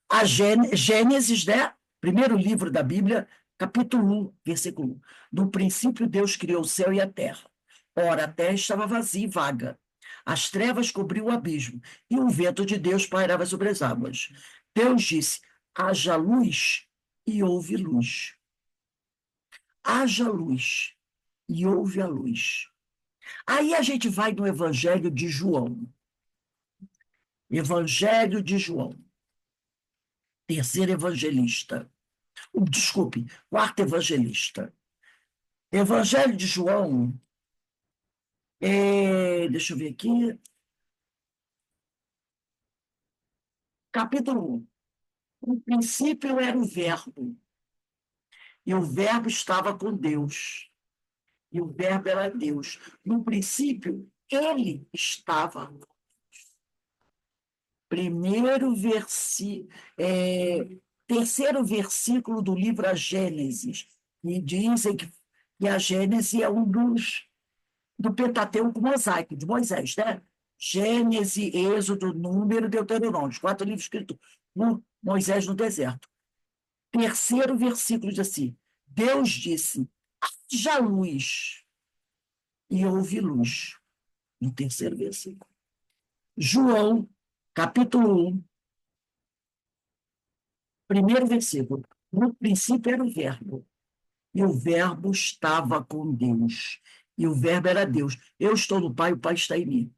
a Gênesis, né? Primeiro livro da Bíblia, capítulo 1, versículo 1. No princípio, Deus criou o céu e a terra. Ora, a terra estava vazia e vaga. As trevas cobriam o abismo, e o vento de Deus pairava sobre as águas. Deus disse, haja luz, e houve luz. Haja luz, e houve a luz. Aí a gente vai no Evangelho de João. Evangelho de João. Terceiro evangelista. Desculpe, quarto evangelista. Evangelho de João, deixa eu ver aqui, capítulo 1. No princípio era o Verbo, e o Verbo estava com Deus, e o Verbo era Deus. No princípio, ele estava. Primeiro versículo, terceiro versículo do livro A Gênesis, e dizem que a Gênesis é um do Pentateuco mosaico, de Moisés, né? Gênese, Êxodo, Número, Deuteronômio, os 4 livros escritos por Moisés no deserto. Terceiro versículo diz assim, Deus disse, haja luz, e houve luz. No terceiro versículo. João, capítulo 1, primeiro versículo. No princípio era o Verbo, e o Verbo estava com Deus, e o Verbo era Deus. Eu estou no Pai, o Pai está em mim.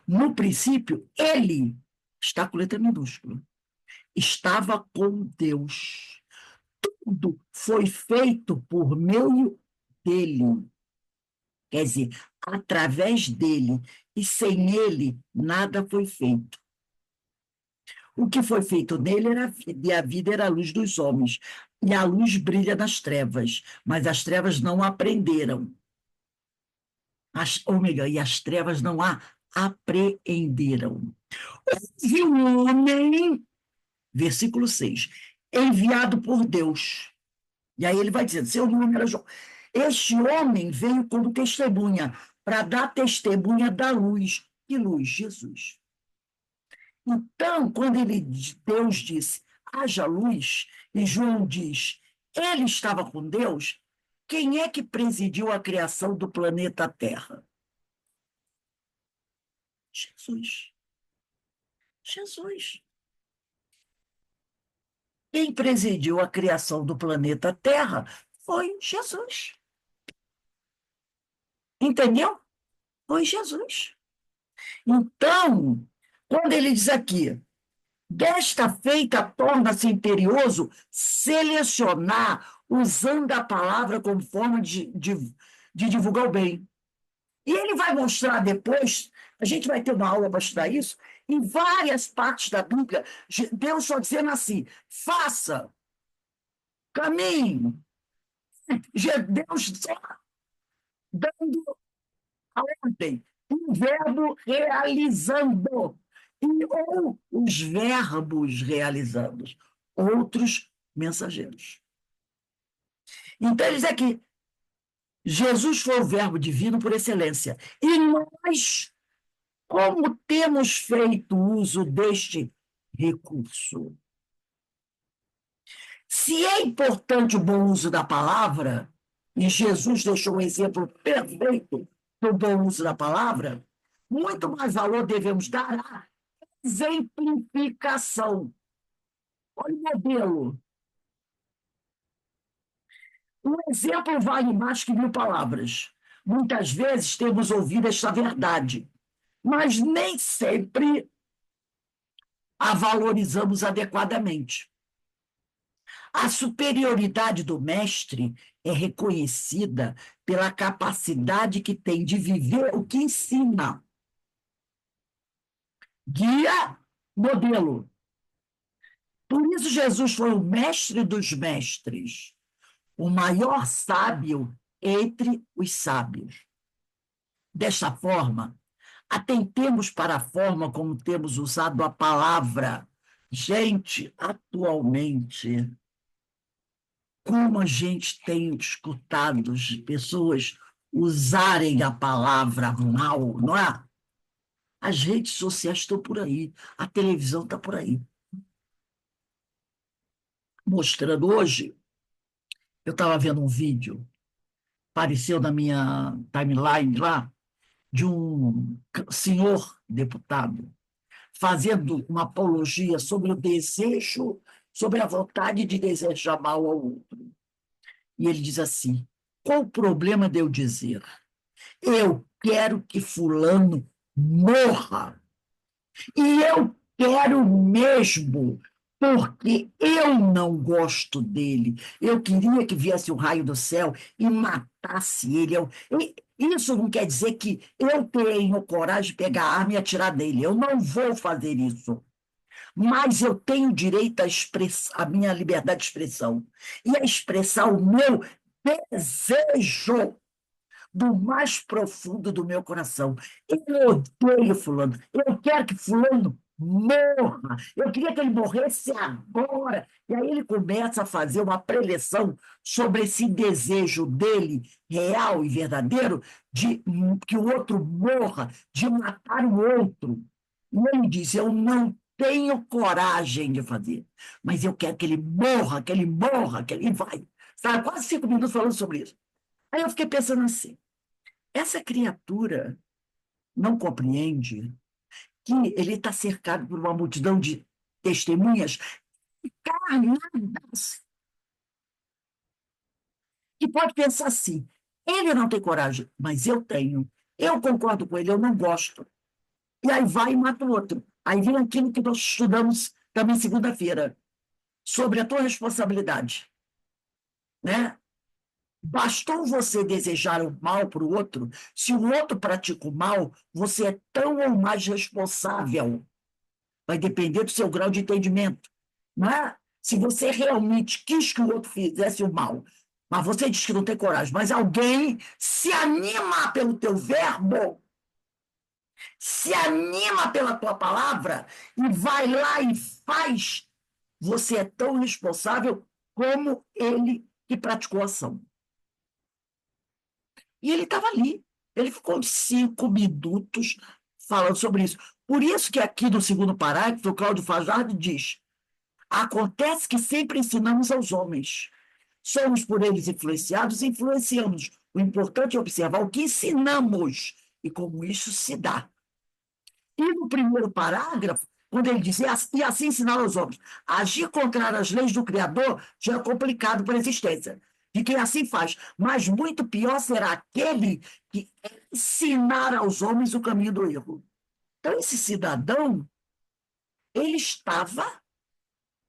No princípio, ele, está com letra minúscula, estava com Deus. Tudo foi feito por meio dele. Quer dizer, através dele. E sem ele, nada foi feito. O que foi feito nele era a vida, e a vida era a luz dos homens. E a luz brilha nas trevas, mas as trevas não aprenderam. Ou melhor, e as trevas não a apreenderam. Houve um homem, versículo 6, enviado por Deus. E aí ele vai dizendo, seu nome era João. Este homem veio como testemunha, para dar testemunha da luz. Que luz? Jesus. Então, quando Deus disse, haja luz, e João diz, ele estava com Deus, quem é que presidiu a criação do planeta Terra? Jesus. Jesus. Quem presidiu a criação do planeta Terra foi Jesus. Entendeu? Foi Jesus. Então, quando ele diz aqui, desta feita torna-se imperioso selecionar, usando a palavra como forma de divulgar o bem. E ele vai mostrar depois, a gente vai ter uma aula para estudar isso, em várias partes da Bíblia, Deus só dizendo assim, faça, caminhe, Deus só dando a ordem, um verbo realizando, ou os verbos realizando, outros mensageiros. Então, ele diz aqui, Jesus foi o verbo divino por excelência, e nós, como temos feito uso deste recurso? Se é importante o bom uso da palavra, e Jesus deixou um exemplo perfeito do bom uso da palavra, Muito mais valor devemos dar à exemplificação. Olha o modelo. Um exemplo vale mais que 1.000 palavras. Muitas vezes temos ouvido esta verdade, mas nem sempre a valorizamos adequadamente. A superioridade do mestre é reconhecida pela capacidade que tem de viver o que ensina. Guia, modelo. Por isso, Jesus foi o mestre dos mestres, o maior sábio entre os sábios. Desta forma, atentemos para a forma como temos usado a palavra. Gente, atualmente, como a gente tem escutado as pessoas usarem a palavra mal, não é? As redes sociais estão por aí, a televisão está por aí. Mostrando hoje, eu estava vendo um vídeo, apareceu na minha timeline lá, de um senhor deputado fazendo uma apologia sobre o desejo, sobre a vontade de desejar mal ao outro. E ele diz assim: qual o problema de eu dizer? Eu quero que fulano morra. E eu quero mesmo, porque eu não gosto dele. Eu queria que viesse o raio do céu e matasse ele. Isso não quer dizer que eu tenho coragem de pegar a arma e atirar nele. Eu não vou fazer isso. Mas eu tenho direito a expressar a minha liberdade de expressão e a expressar o meu desejo do mais profundo do meu coração. Eu odeio fulano. Eu quero que fulano morra. Eu queria que ele morresse agora. E aí ele começa a fazer uma preleção sobre esse desejo dele, real e verdadeiro, de que o outro morra, de matar o outro. E ele diz: eu não tenho coragem de fazer, mas eu quero que ele morra, que ele morra, que ele vai. Sabe, quase 5 minutos falando sobre isso. Aí eu fiquei pensando assim, essa criatura não compreende que ele está cercado por uma multidão de testemunhas encarnadas, que pode pensar assim: ele não tem coragem, mas eu tenho. Eu concordo com ele, eu não gosto. E aí vai e mata o outro. Aí vem aquilo que nós estudamos também segunda-feira, sobre a tua responsabilidade. Né? Bastou você desejar o mal para o outro, se o outro pratica o mal, você é tão ou mais responsável. Vai depender do seu grau de entendimento. Não é? Se você realmente quis que o outro fizesse o mal, mas você diz que não tem coragem, mas alguém se anima pelo teu verbo, se anima pela tua palavra e vai lá e faz, você é tão responsável como ele que praticou a ação. E ele estava ali. Ele ficou 5 minutos falando sobre isso. Por isso que aqui no segundo parágrafo, o Cláudio Fajardo diz: acontece que sempre ensinamos aos homens. Somos por eles influenciados e influenciamos. O importante é observar o que ensinamos e como isso se dá. E no primeiro parágrafo, quando ele diz: e assim ensinar aos homens, agir contrário às leis do Criador já é complicado para a existência de quem assim faz. Mas muito pior será aquele que ensinar aos homens o caminho do erro. Então, esse cidadão, ele estava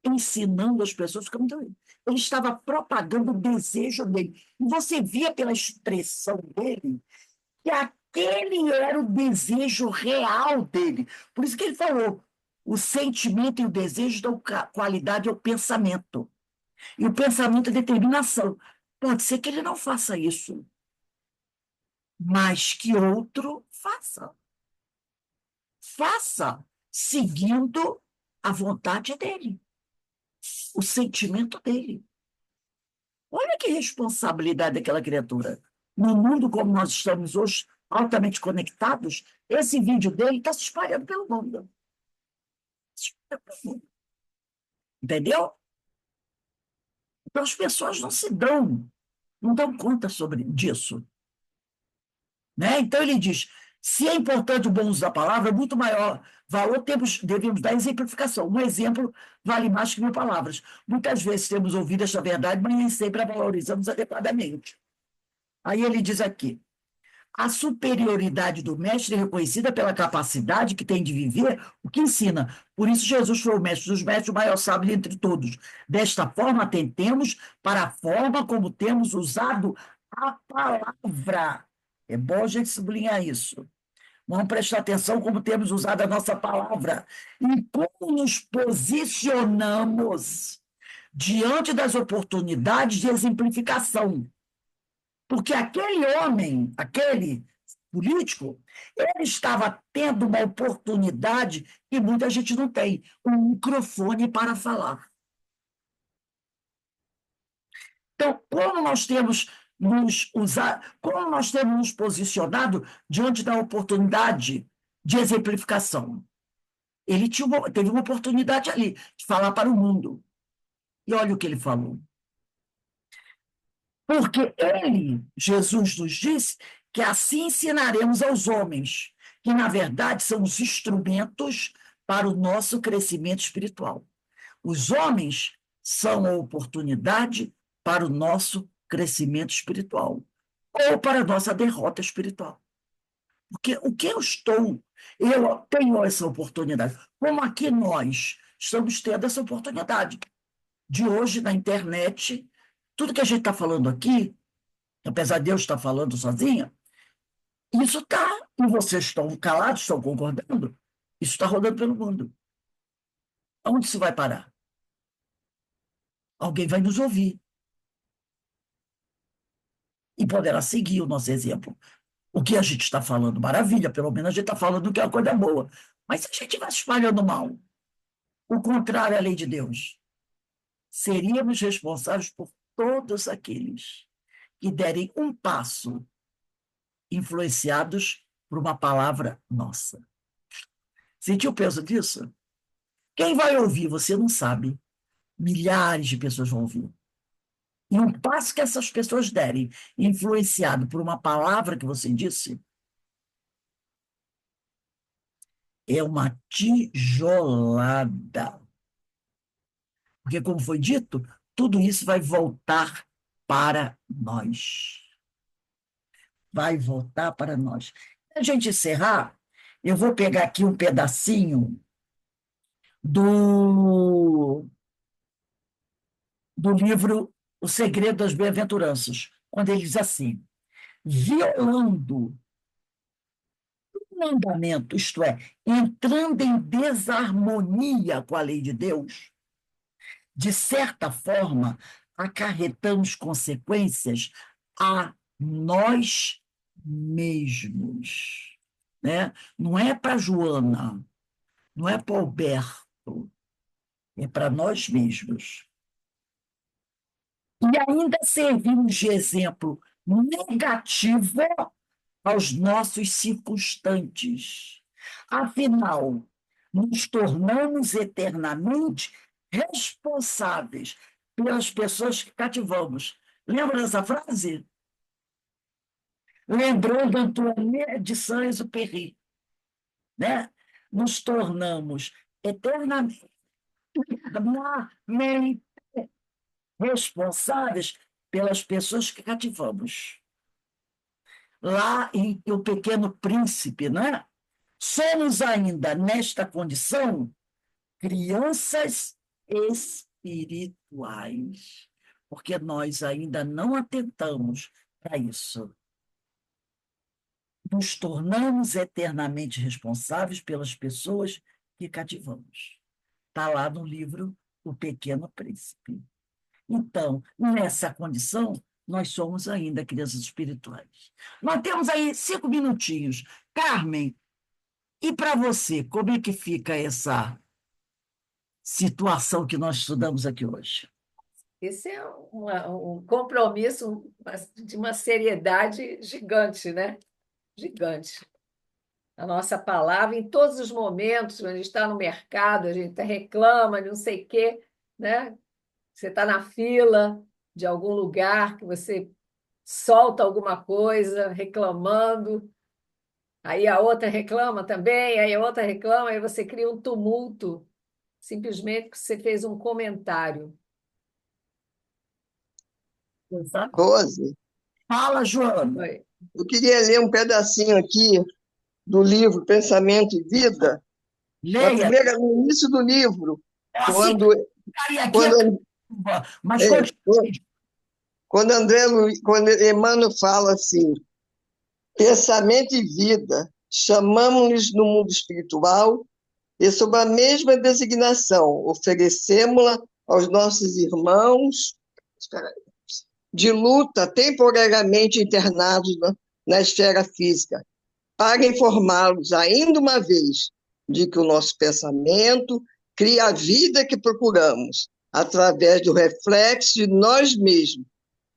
ensinando as pessoas o caminho do erro. Ele estava propagando o desejo dele. E você via pela expressão dele que aquele era o desejo real dele. Por isso que ele falou: o sentimento e o desejo dão qualidade ao pensamento. E o pensamento é determinação. Pode ser que ele não faça isso, mas que outro faça. Faça, seguindo a vontade dele, o sentimento dele. Olha que responsabilidade daquela criatura. No mundo como nós estamos hoje, altamente conectados, esse vídeo dele está se espalhando pelo mundo. Entendeu? Então as pessoas não dão conta disso. Né? Então ele diz: Se é importante o bom uso da palavra, muito maior valor devemos dar exemplificação. Um exemplo vale mais que 1.000 palavras. Muitas vezes temos ouvido esta verdade, mas nem sempre a valorizamos adequadamente. Aí ele diz aqui: a superioridade do mestre é reconhecida pela capacidade que tem de viver o que ensina. Por isso, Jesus foi o mestre dos mestres, o maior sábio entre todos. Desta forma, atentemos para a forma como temos usado a palavra. É bom a gente sublinhar isso. Vamos prestar atenção como temos usado a nossa palavra e como nos posicionamos diante das oportunidades de exemplificação. Porque aquele homem, aquele político, ele estava tendo uma oportunidade que muita gente não tem, um microfone para falar. Então, como nós temos nos posicionado diante da oportunidade de exemplificação? Ele teve uma oportunidade ali de falar para o mundo. E olha o que ele falou. Porque ele, Jesus, nos disse que assim ensinaremos aos homens, que na verdade são os instrumentos para o nosso crescimento espiritual. Os homens são a oportunidade para o nosso crescimento espiritual ou para a nossa derrota espiritual. Porque o que eu tenho essa oportunidade. Como aqui nós estamos tendo essa oportunidade de hoje na internet, tudo que a gente está falando aqui, apesar de eu estar falando sozinha, isso está, e vocês estão calados, estão concordando, isso está rodando pelo mundo. Aonde isso vai parar? Alguém vai nos ouvir e poderá seguir o nosso exemplo. O que a gente está falando, maravilha, pelo menos a gente está falando que é uma coisa boa. Mas se a gente vai espalhando mal, o contrário à lei de Deus, seríamos responsáveis por todos aqueles que derem um passo influenciados por uma palavra nossa. Sentiu o peso disso? Quem vai ouvir, você não sabe. Milhares de pessoas vão ouvir. E um passo que essas pessoas derem, influenciado por uma palavra que você disse, é uma tijolada. Porque, como foi dito, tudo isso vai voltar para nós. Vai voltar para nós. Para a gente encerrar, eu vou pegar aqui um pedacinho do, do livro O Segredo das Bem-aventuranças, quando ele diz assim: violando o mandamento, isto é, entrando em desarmonia com a lei de Deus, de certa forma, acarretamos consequências a nós mesmos. Né? Não é para Joana, não é para Alberto, é para nós mesmos. E ainda servimos de exemplo negativo aos nossos circunstantes. Afinal, nos tornamos eternamente responsáveis pelas pessoas que cativamos. Lembra dessa frase? Lembrando Antoine de Saint-Exupéry, né? Nos tornamos eternamente responsáveis pelas pessoas que cativamos. Lá em O Pequeno Príncipe, né? Somos ainda, nesta condição, crianças espirituais, porque nós ainda não atentamos para isso. Nos tornamos eternamente responsáveis pelas pessoas que cativamos. Está lá no livro O Pequeno Príncipe. Então, nessa condição, nós somos ainda crianças espirituais. Nós temos aí 5 minutinhos. Carmen, e para você, como é que fica essa situação que nós estudamos aqui hoje? Esse é um compromisso de uma seriedade gigante, né? Gigante. A nossa palavra, em todos os momentos, quando a gente está no mercado, a gente reclama de não sei o quê, né? Você está na fila de algum lugar que você solta alguma coisa reclamando. Aí a outra reclama também, aí a outra reclama, aí você cria um tumulto, simplesmente porque você fez um comentário. Exato. Rose, Fala, Joana. Oi. eu queria ler um pedacinho aqui do livro Pensamento e Vida, Leia. no início do livro, É assim que quando, ficaria aqui a quando, curva, mas é, continue. quando Emmanuel fala assim, pensamento e vida, chamamos-nos no mundo espiritual e sob a mesma designação, oferecemos-la aos nossos irmãos de luta temporariamente internados na esfera física, para informá-los ainda uma vez de que o nosso pensamento cria a vida que procuramos, através do reflexo de nós mesmos,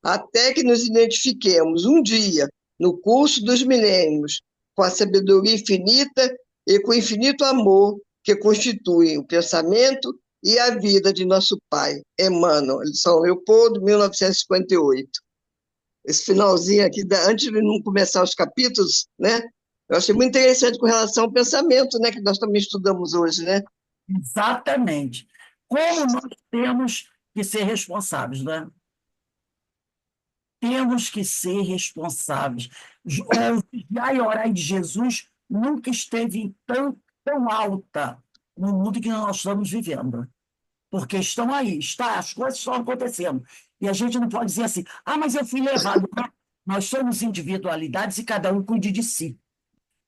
até que nos identifiquemos um dia, no curso dos milênios, com a sabedoria infinita e com o infinito amor que constituem o pensamento e a vida de nosso pai, Emmanuel, de São Leopoldo, 1958. Esse finalzinho aqui, antes de não começar os capítulos, né? Eu achei muito interessante com relação ao pensamento, né? Que nós também estudamos hoje, né? Exatamente. Como nós temos que ser responsáveis, né? Temos que ser responsáveis. O vigiar e orar de Jesus nunca esteve tão alta no mundo que nós estamos vivendo. Porque estão aí, as coisas estão acontecendo. E a gente não pode dizer assim, mas eu fui levado. Não. Nós somos individualidades e cada um cuide de si.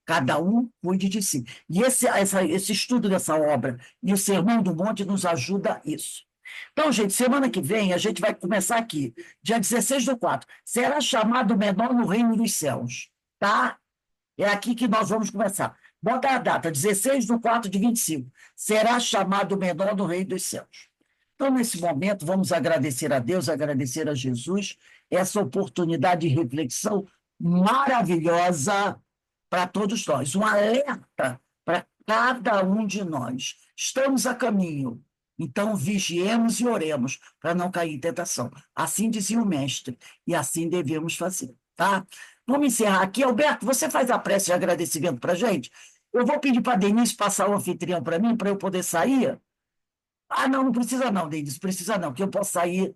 Cada um cuide de si. E esse estudo dessa obra e o Sermão do Monte nos ajuda a isso. Então, gente, semana que vem a gente vai começar aqui, dia 16/4. Será chamado menor no reino dos céus, tá? É aqui que nós vamos começar. Bota a data, 16/4/25. Será chamado menor no reino dos céus. Então, nesse momento, vamos agradecer a Deus, agradecer a Jesus, essa oportunidade de reflexão maravilhosa para todos nós, um alerta para cada um de nós. Estamos a caminho, então vigiemos e oremos para não cair em tentação. Assim dizia o mestre, e assim devemos fazer, tá? Vamos encerrar aqui. Alberto, você faz a prece de agradecimento para a gente? Eu vou pedir para a Denise passar o anfitrião para mim, para eu poder sair. Não, não precisa não, Denise, precisa não, que eu posso sair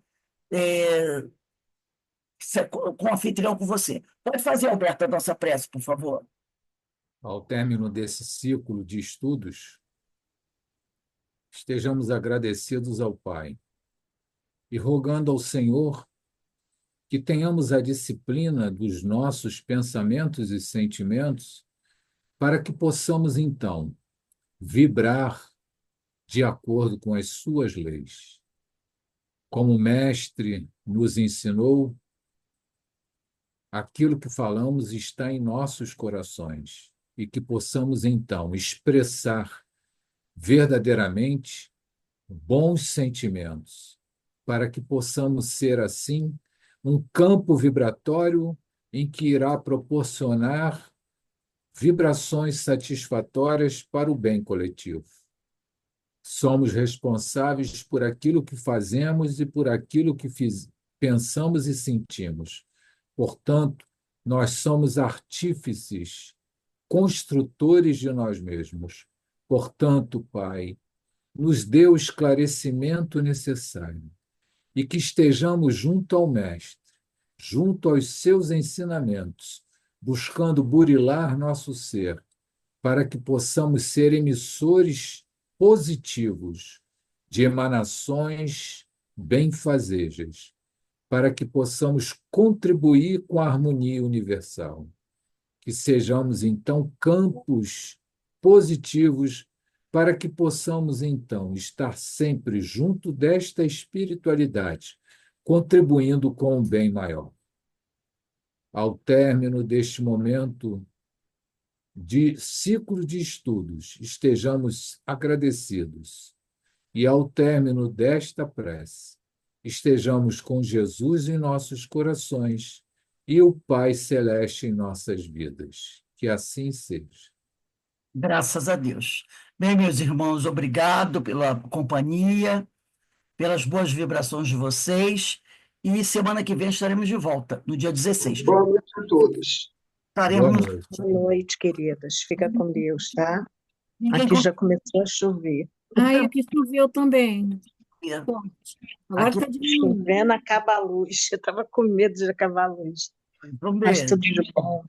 com o anfitrião com você. Pode fazer, Alberto, a nossa prece, por favor. Ao término desse ciclo de estudos, estejamos agradecidos ao Pai e rogando ao Senhor que tenhamos a disciplina dos nossos pensamentos e sentimentos para que possamos, então, vibrar de acordo com as suas leis. Como o Mestre nos ensinou, aquilo que falamos está em nossos corações e que possamos, então, expressar verdadeiramente bons sentimentos, para que possamos ser, assim, um campo vibratório em que irá proporcionar vibrações satisfatórias para o bem coletivo. Somos responsáveis por aquilo que fazemos e por aquilo que pensamos e sentimos. Portanto, nós somos artífices, construtores de nós mesmos. Portanto, Pai, nos dê o esclarecimento necessário e que estejamos junto ao Mestre, junto aos seus ensinamentos, buscando burilar nosso ser, para que possamos ser emissores positivos de emanações benfazejas, para que possamos contribuir com a harmonia universal. Que sejamos, então, campos positivos para que possamos, então, estar sempre junto desta espiritualidade, contribuindo com o bem maior. Ao término deste momento de ciclo de estudos, estejamos agradecidos. E ao término desta prece, estejamos com Jesus em nossos corações e o Pai Celeste em nossas vidas. Que assim seja. Graças a Deus. Bem, meus irmãos, obrigado pela companhia, pelas boas vibrações de vocês. E semana que vem estaremos de volta, no dia 16. Boa noite a todos. Estaremos Boa nos... noite. Boa noite, queridas. Fica com Deus, tá? Ninguém Aqui já começou a chover. Ai, aqui choveu também. confia. Forte. Agora Aqui está diminuindo. Chovendo, acaba a luz. Eu estava com medo de acabar a luz. não tem Mas problema. tudo de bom.